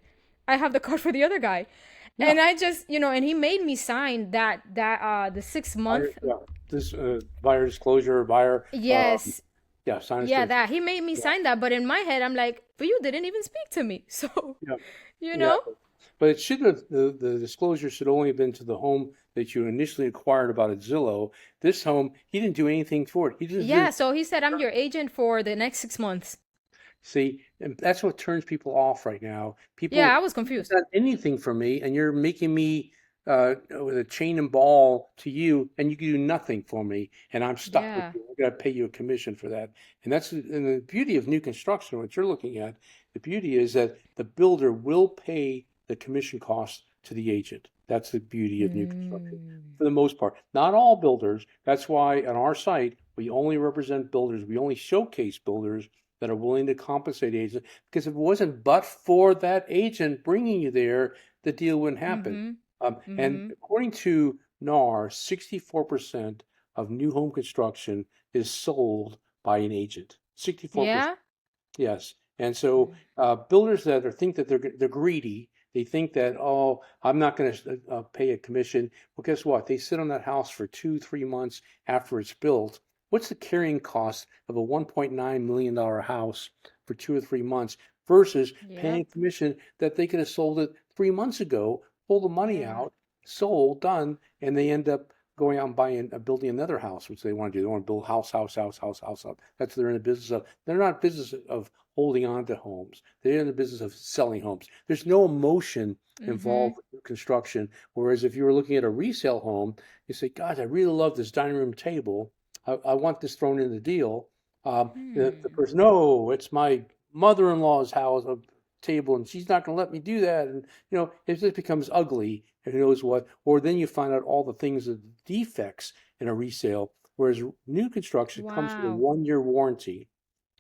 I have the card for the other guy. Yeah. And I just, and he made me sign the six Buyer, month. yeah. This buyer disclosure, buyer, Yes. yeah, sign a Yeah, certificate. that he made me Yeah, sign that. But in my head, I'm like, but you didn't even speak to me. So, yeah, you yeah. know? But it should have the disclosure should only have been to the home that you initially inquired about at Zillow. This home, he didn't do anything for it. He just Yeah. didn't So he said, I'm your agent for the next 6 months. see, and that's what turns people off right now. Yeah, People I was haven't confused. done anything for me, and you're making me with a chain and ball to you, and you can do nothing for me, and I'm stuck with Yeah. you. I got to pay you a commission for that. And the beauty of new construction, what you're looking at. The beauty is that the builder will pay the commission costs to the agent. That's the beauty of new construction Mm. for the most part. Not all builders. That's why on our site we only represent builders. We only showcase builders that are willing to compensate agents because if it wasn't but for that agent bringing you there, the deal wouldn't happen. Mm-hmm. And Mm-hmm. according to NAR, 64% of new home construction is sold by an agent. 64%. Yeah. Yes. And so builders that think that they're greedy, they think that, oh, I'm not going to pay a commission. Well, guess what? They sit on that house for 2, 3 months after it's built. What's the carrying cost of a $1.9 million house for 2 or 3 months versus paying a Yep. commission that they could have sold it 3 months ago, pull the money Yeah. out, sold, done, and they end up going out and buying, building another house, which they want to do. They want to build house, house, house, house, house, house. That's what they're in the business of. They're not in the business of holding on to homes. They're in the business of selling homes. There's no emotion Mm-hmm. involved with construction. Whereas if you were looking at a resale home, you say, God, I really love this dining room table. I want this thrown in the deal. The Hmm. person, no, it's my mother-in-law's house table, and she's not going to let me do that. And it just becomes ugly. And who knows what? Or then you find out all the things, the defects in a resale. Whereas new construction comes with a Wow. 1 year warranty.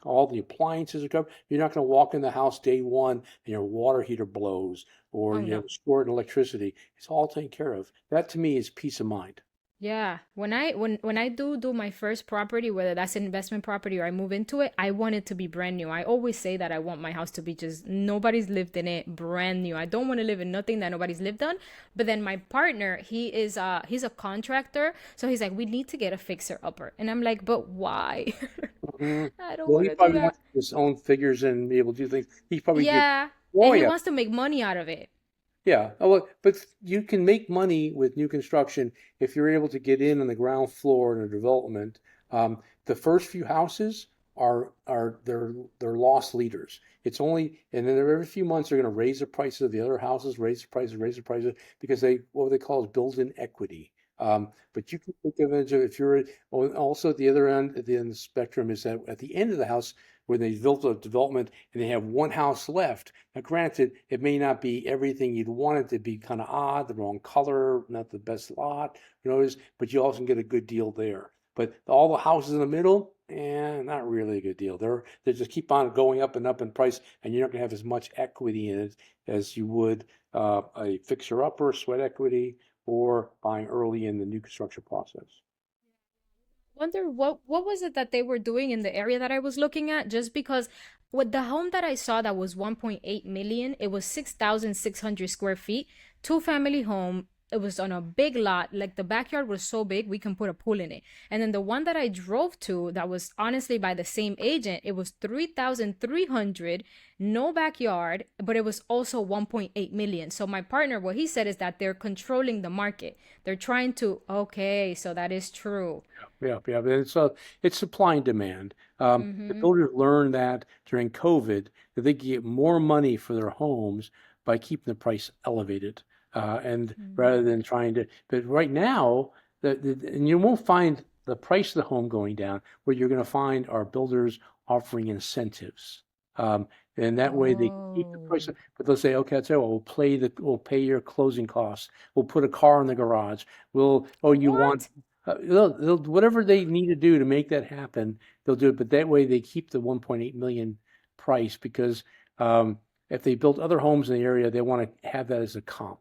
All the appliances are covered. You're not going to walk in the house day one and your water heater blows or Oh no. short in electricity. It's all taken care of. That to me is peace of mind. Yeah, when I do my first property, whether that's an investment property or I move into it, I want it to be brand new. I always say that I want my house to be just nobody's lived in it, brand new. I don't want to live in nothing that nobody's lived on. But then my partner, he's a contractor, so he's like, we need to get a fixer upper, and I'm like, but why? Mhm. I don't Well, want he to do probably that. wants his own figures and be able to do things. He probably did Yeah, and he Roy up. wants to make money out of it. Yeah. Oh, well, but you can make money with new construction if you're able to get in on the ground floor in a development. The first few houses are they're loss leaders. It's only and then every few months they're going to raise the prices of the other houses, raise the prices because they what they call is built-in equity. But you can take advantage of if you're also at the other end at the end of the spectrum is that at the end of the house where they built a development and they have one house left. Now, granted, it may not be everything you'd want it to be kind of odd, the wrong color, not the best lot, but you also can get a good deal there. But all the houses in the middle, not really a good deal. They just keep on going up in price, and you're not going to have as much equity in it as you would a fixer-upper, sweat equity, or buying early in the new construction process. Wonder what was it that they were doing in the area that I was looking at? Just because with the home that I saw that was 1.8 million, it was 6,600 square feet, two family home. It was on a big lot. Like the backyard was so big we can put a pool in it. And then the one that I drove to that was honestly by the same agent, it was 3,300, no backyard, but it was also 1.8 million. So my partner, what he said is that they're controlling the market. They're trying to, okay, so that is true. Yeah. But it's supply and demand. The Mm-hmm. builders learned that during COVID that they could get more money for their homes by keeping the price elevated, and rather than trying to. But right now, and you won't find the price of the home going down. What you're going to find are builders offering incentives, um, and that way they keep the price. Oh, But they'll say, okay, I'll tell you what, we'll pay your closing costs. We'll put a car in the garage. You want what? whatever they need to do to make that happen, they'll do it. But that way they keep the 1.8 million price because if they build other homes in the area, they want to have that as a comp.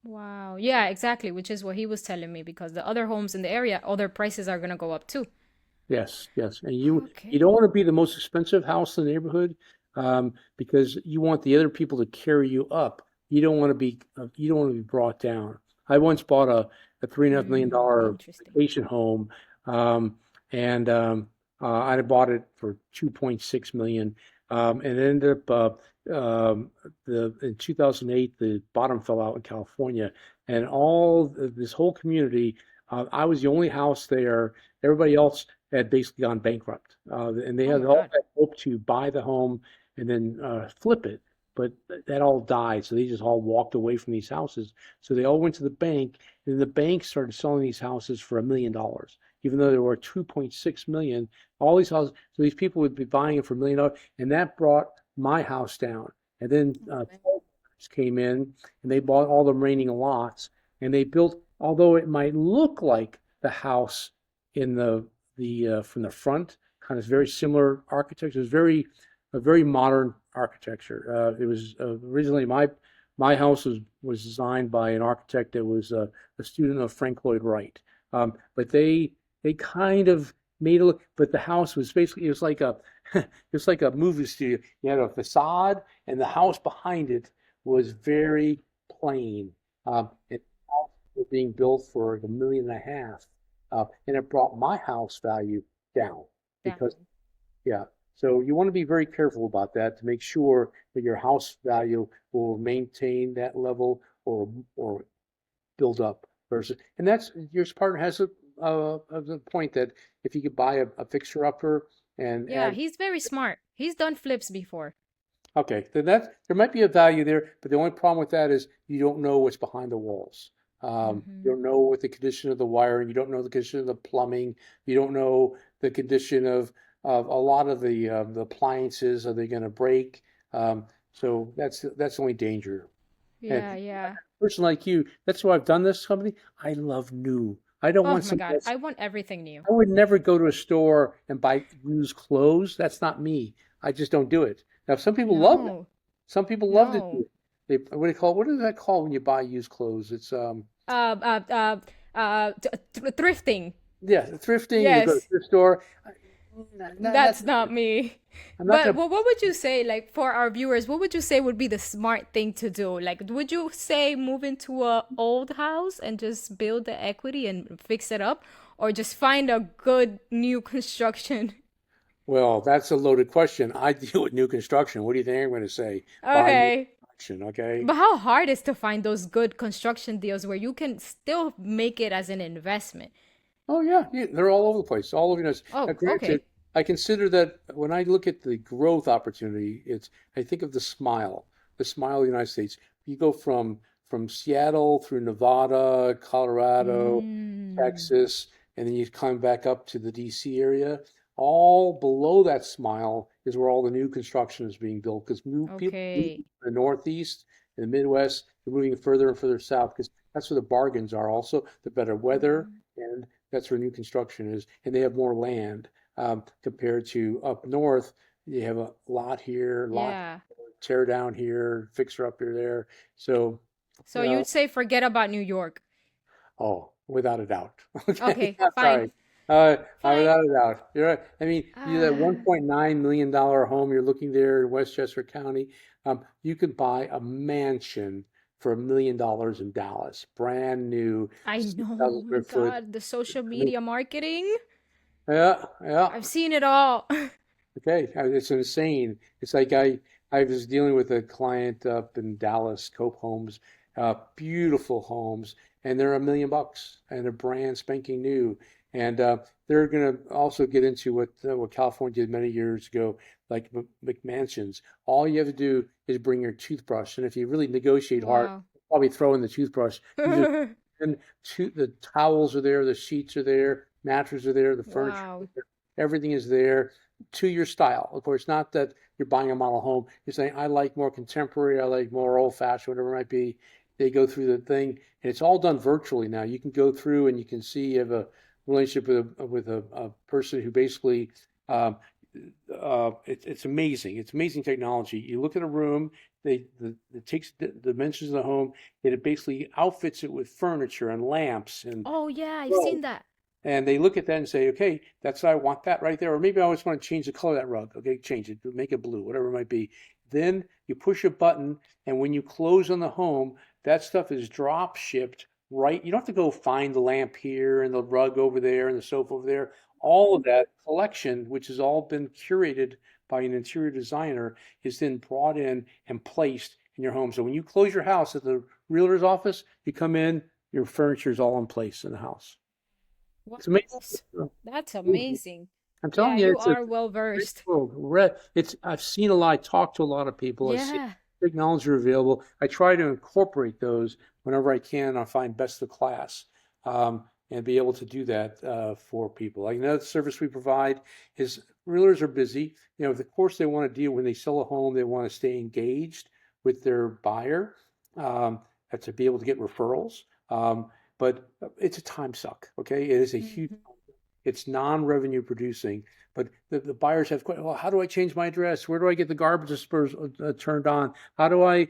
Wow. Yeah, exactly, which is what he was telling me because the other homes in the area, other prices are gonna go up too. Yes. And you don't Okay. want to be the most expensive house in the neighborhood because you want the other people to carry you up. You don't want to be brought down. I once bought a $3.5 million Interesting. vacation home, um, and I bought it for 2.6 million, and it ended up the in 2008 the bottom fell out in California, and this whole community. I was the only house there. Everybody else had basically gone bankrupt. And they Oh had my all God. that hope to buy the home and then flip it. But that all died. So they just all walked away from these houses. So they all went to the bank, and the bank started selling these houses for $1 million, even though there were 2.6 million. All these houses, so these people would be buying it for $1 million, and that brought my house down. And then came in and they bought all the remaining lots and they built, although it might look like the house in the from the front, kind of very similar architecture. It was a very modern architecture. It was originally my house was designed by an architect that was a student of Frank Lloyd Wright. But they kind of made it look, but the house was basically it was like a it was like a movie studio. You had a facade, and the house behind it was very plain. And the house was being built for like $1.5 million, and it brought my house value down because Down. yeah. So you want to be very careful about that to make sure that your house value will maintain that level or build up versus, and that's your partner has a point that if you could buy a fixer upper and Yeah, add. he's very smart. He's done flips before. Okay, then there might be a value there, but the only problem with that is you don't know what's behind the walls. You Mm-hmm. don't know what the condition of the wiring, you don't know the condition of the plumbing, you don't know the condition of a lot of the appliances. Are they going to break? So that's the only danger. And Yeah, yeah. a person like you, that's why I've done this company. I love new. I don't Oh want my something God. that's I want everything new. I would never go to a store and buy used clothes. That's not me. I just don't do it. Now, some people love it. No, Some people love to do no. it. What is that called when you buy used clothes? It's Uh, uh, uh, Thrifting. yeah, thrifting. You go to Yes. the thrift store. That's not me. I'm not But gonna. what would you say, like for our viewers, what would you say would be the smart thing to do? Like, would you say move into a old house and just build the equity and fix it up, or just find a good new construction? Well, that's a loaded question. I deal with new construction. What do you think I'm going to say? Buy new, Okay. construction, okay? But how hard is to find those good construction deals where you can still make it as an investment? Oh yeah, yeah, they're all over the place, all over the United States. Now, Oh, granted, okay. I consider that when I look at the growth opportunity, I think of the smile of the United States. You go from Seattle through Nevada, Colorado, Mm, Texas, and then you climb back up to the DC area. All below that smile is where all the new construction is being built because new people move to okay. the Northeast and the Midwest, they're moving further and further south because that's where the bargains are. Also, the better weather. Mm, And that's where new construction is, and they have more land compared to up north. You have a lot here, lot yeah. tear down here, fixer up here there. So, So yeah, you'd say forget about New York. oh, without a doubt. Okay, Okay, I'm fine. sorry. Fine. Without a doubt. You're right. I mean, you that Ah, $1.9 million home you're looking there in Westchester County, you could buy a mansion for $1 million in Dallas, brand new, I know. 6,000 Oh my square foot. God, the social I mean, media marketing. yeah, yeah. I've seen it all. Okay, it's insane. It's like I was dealing with a client up in Dallas, Cope Homes, beautiful homes, and they're $1 million and they're brand spanking new. And they're going to also get into what California did many years ago, like McMansions. All you have to do is bring your toothbrush, and if you really negotiate hard, Wow. probably throw in the toothbrush. You just and the towels are there, the sheets are there, mattresses are there, the furniture is Wow. there, everything is there to your style. Of course, not that you're buying a model home. You're saying, I like more contemporary, I like more old fashioned, whatever it might be. They go through the thing, and it's all done virtually now. You can go through and you can see you have a relationship with a person who basically, um, it's amazing. It's amazing technology. You look at a room, it takes the dimensions of the home, and it basically outfits it with furniture and lamps and Oh yeah, I've seen that. and they look at that and say, okay, that's I want that right there. Or maybe I always want to change the color of that rug. Okay, change it, make it blue, whatever it might be. Then you push a button, and when you close on the home, that stuff is drop shipped right. You don't have to go find the lamp here and the rug over there and the sofa over there. All of that collection, which has all been curated by an interior designer, is then brought in and placed in your home. So when you close your house at the realtor's office, you come in, your furniture is all in place in the house. Wow, It's amazing. that's amazing. I'm Yeah, telling you, you it's a are well great versed. world. I've seen a lot, talked to a lot of people. I see Yeah. technology available. I try to incorporate those whenever I can. I find best of class and be able to do that for people. Like another service we provide is realtors are busy. You know, of course, they want to deal when they sell a home, they want to stay engaged with their buyer to be able to get referrals. But it's a time suck. Okay, it is a huge Mhm. it's non-revenue producing, but the buyers have questions. Well, how do I change my address? Where do I get the garbage disposal turned on? How do I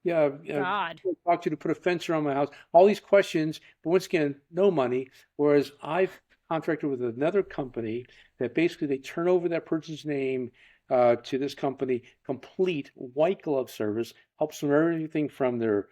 yeah, God. talk to you to put a fence around my house? All these questions, but once again, no money. Whereas I've contracted with another company that basically they turn over that person's name to this company, complete white glove service, helps them everything from their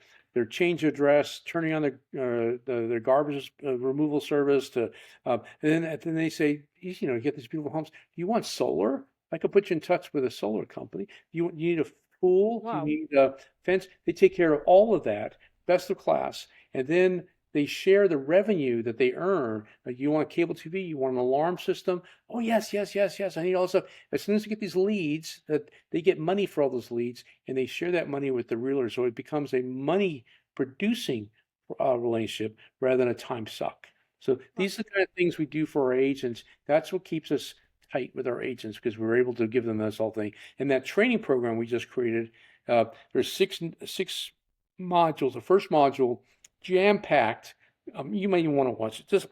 change of address, turning on their garbage removal service to and then they say, you know, you get these beautiful homes. Do you want solar? I could put you in touch with a solar company. You need a pool? Do you Wow. need a fence? They take care of all of that, best of class, and then they share the revenue that they earn. Like you want a cable TV? You want an alarm system? Oh yes, yes, yes, yes. I need all this stuff. As soon as they get these leads, that they get money for all those leads, and they share that money with the realtor, so it becomes a money producing relationship rather than a time suck. So these are the kind of things we do for our agents. That's what keeps us tight with our agents because we're able to give them this whole thing. And that training program we just created, there's six modules. The first module, jam packed. You might even want to watch it. Just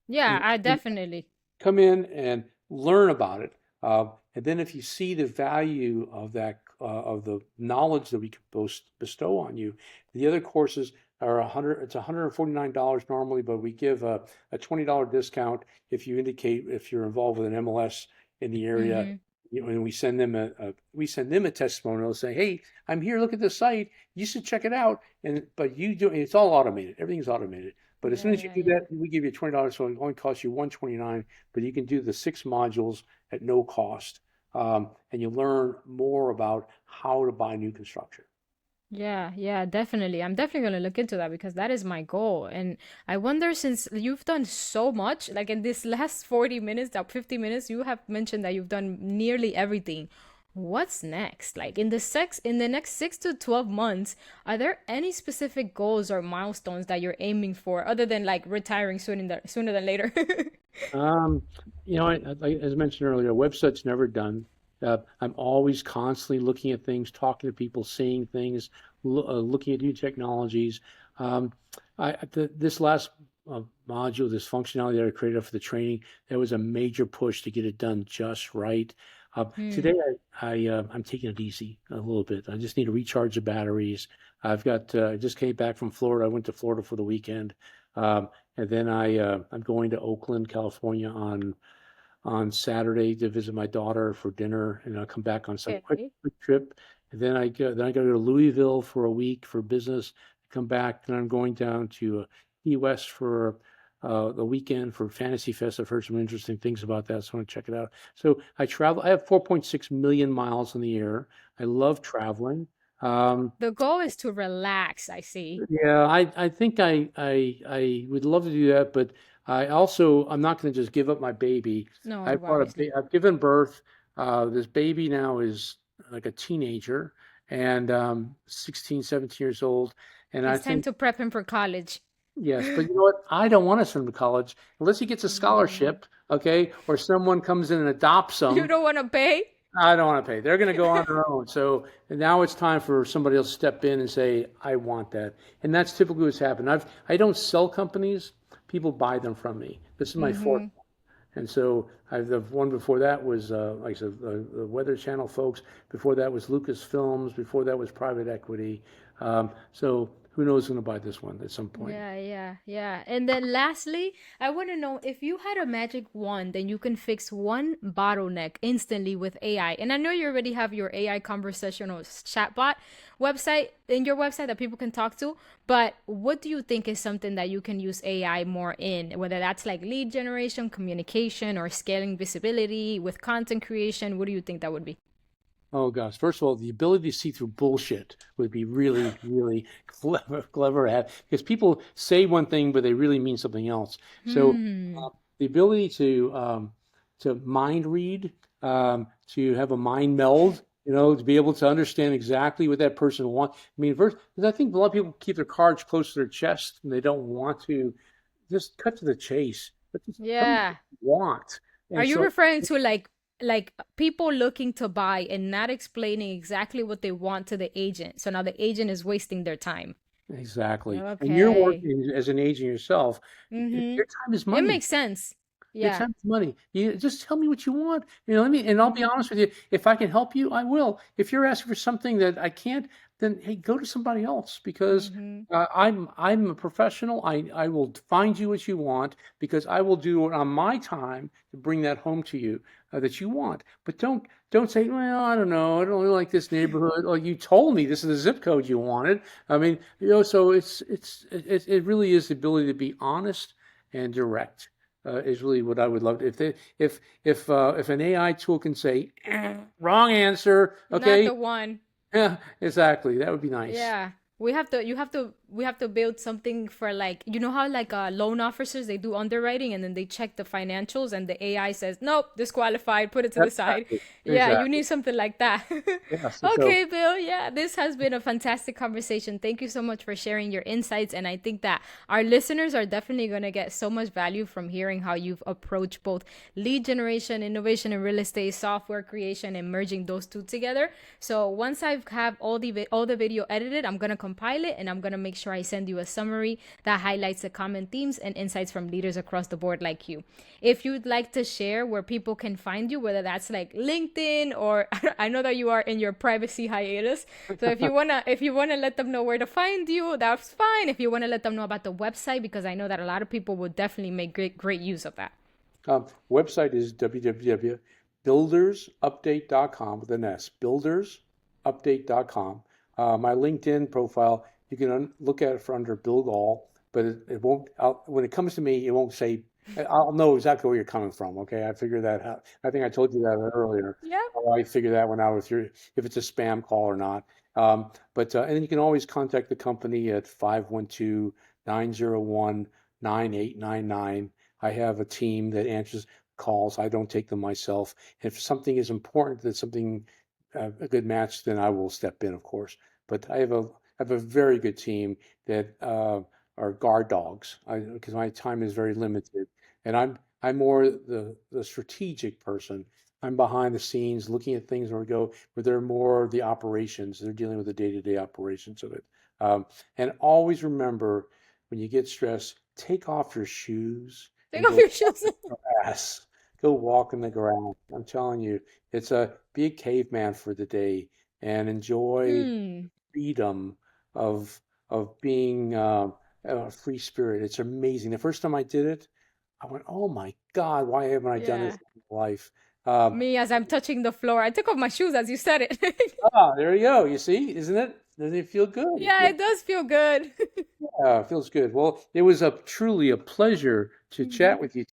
Yeah, I definitely. come in and learn about it. And then if you see the value of that, of the knowledge that we can bestow on you, the other courses are it's $149 normally, but we give a $20 discount if you indicate if you're involved with an MLS in the area. Hmm. You know, and we send them a testimonial saying, "Hey, I'm here. Look at the site. You should check it out." And but you do it's all automated. Everything's automated. But as soon Yeah, as you yeah, do yeah. that, we give you $20, so it only costs you $129, but you can do the 6 modules at no cost, and you learn more about how to buy new construction. Yeah, yeah, definitely. I'm definitely going to look into that because that is my goal. And I wonder, since you've done so much, like in this last 40 minutes, that 50 minutes, you have mentioned that you've done nearly everything. What's next? Like in the next 6 to 12 months, are there any specific goals or milestones that you're aiming for other than like retiring sooner than later? Um, as I mentioned earlier, a website's never done. I'm always constantly looking at things, talking to people, seeing things, looking at new technologies. Um, this last module, this functionality that I created for the training, there was a major push to get it done just right. Today, Hmm. I'm taking it easy a little bit. I just need to recharge the batteries. I just came back from Florida. I went to Florida for the weekend. Um, and then I'm going to Oakland, California on Saturday to visit my daughter for dinner, and I'll come back on some Okay. quick trip. And then I got to go to Louisville for a week for business. Come back, then I'm going down to Key West for the weekend for Fantasy Fest. I've heard some interesting things about that, so I want to check it out. So I travel. I have 4.6 million miles in the air. I love traveling. Um, The goal is to relax, I see. yeah, I think I would love to do that, but I'm not going to just give up my baby. No, obviously. I've given birth. This baby now is like a teenager and 16, 17 years old. And I It's time think, to prep him for college. yes, but you know what? I don't want to send him to college unless he gets a Mm. scholarship, okay, or someone comes in and adopts You him. don't want to pay? I don't want to pay. They're going to go on their own. So now it's time for somebody else to step in and say, I want that. And that's typically what's happened. I don't sell companies. People buy them from me. This is my fourth. Mm-hmm. And so the one before that was, like I said, the Weather Channel folks. Before that was Lucasfilms. Before that was private equity. So who knows who's going to buy this one at some point. Yeah, yeah, yeah. And then lastly, I want to know if you had a magic wand, then you can fix one bottleneck instantly with AI. And I know you already have your AI conversational chatbot website in your website that people can talk to, but what do you think is something that you can use AI more in, whether that's like lead generation, communication, or scaling visibility with content creation? What do you think that would be? Oh gosh. First of all, the ability to see through bullshit would be really, really clever at because people say one thing, but they really mean something else. So Hmm. the ability to mind read, to have a mind meld, to be able to understand exactly what that person wants. I mean, first, because I think a lot of people keep their cards close to their chest and they don't want to just cut to the chase. But just tell me what Yeah. you want. Are And you so referring to like people looking to buy and not explaining exactly what they want to the agent? So now the agent is wasting their time. exactly. And you're Okay. working as an agent yourself. Mm-hmm. Your time is It money. makes sense. Your Yeah. time is money. You just tell me what you want. And I'll be Mm-hmm. honest with you. If I can help you, I will. If you're asking for something that I can't, then hey, go to somebody else because Mm-hmm. I'm a professional. I will find you what you want because I will do it on my time to bring that home to you that you want. But don't say, well, I don't know. I don't really like this neighborhood. Or you told me this is the zip code you wanted. I mean, so it really is the ability to be honest and direct is really what I would love. If an AI tool can say wrong answer, Not okay, the one. yeah, exactly, that would be nice. Yeah. We have to build something for like you know how like loan officers they do underwriting and then they check the financials and the AI says nope disqualified put it to the That's side. exactly, Yeah, you exactly. need something like that. Yes. So Okay, Bill. Yeah, this has been a fantastic conversation. Thank you so much for sharing your insights and I think that our listeners are definitely going to get so much value from hearing how you've approached both lead generation, innovation in real estate, software creation and merging those two together. So once I have all the video edited, I'm gonna compile it and I'm gonna make sure I send you a summary that highlights the common themes and insights from leaders across the board like you. If you'd like to share where people can find you, whether that's like LinkedIn or I know that you are in your privacy hiatus. So if you wanna let them know where to find you, that's fine. If you wanna let them know about the website, because I know that a lot of people would definitely make great use of that. website is www.buildersupdate.com with an S, buildersupdate.com. My LinkedIn profile, you can look at it for under Bill Gaul, but it won't, when it comes to me, it won't say I'll know exactly where you're coming from. Okay, I figured that out. I think I told you that earlier. Yep. I figure that one out if it's a spam call or not. But and then you can always contact the company at 512-901-9899. I have a team that answers calls. I don't take them myself. If something is important, that's something a good match, then I will step in, of course. But I have a very good team that are guard dogs. Because my time is very limited, and I'm more the strategic person. I'm behind the scenes looking at things where we go, where they're more the operations. They're dealing with the day-to-day operations of it. Um, and always remember when you get stressed, take off your shoes Take and off go your walk shoes. in the grass. Go walk in the ground. I'm telling you, it's a be a caveman for the day and enjoy Mm, freedom of being a free spirit. It's amazing. The first time I did it, I went, "Oh my God, why haven't I done this yeah. in my life?" Um, Me as I'm touching the floor. I took off my shoes as you said it. there you go. You see, isn't it? Doesn't it feel good? It Yeah, feels, it does feel good. feels good. Well, it was a truly a pleasure to chat Mhm. with you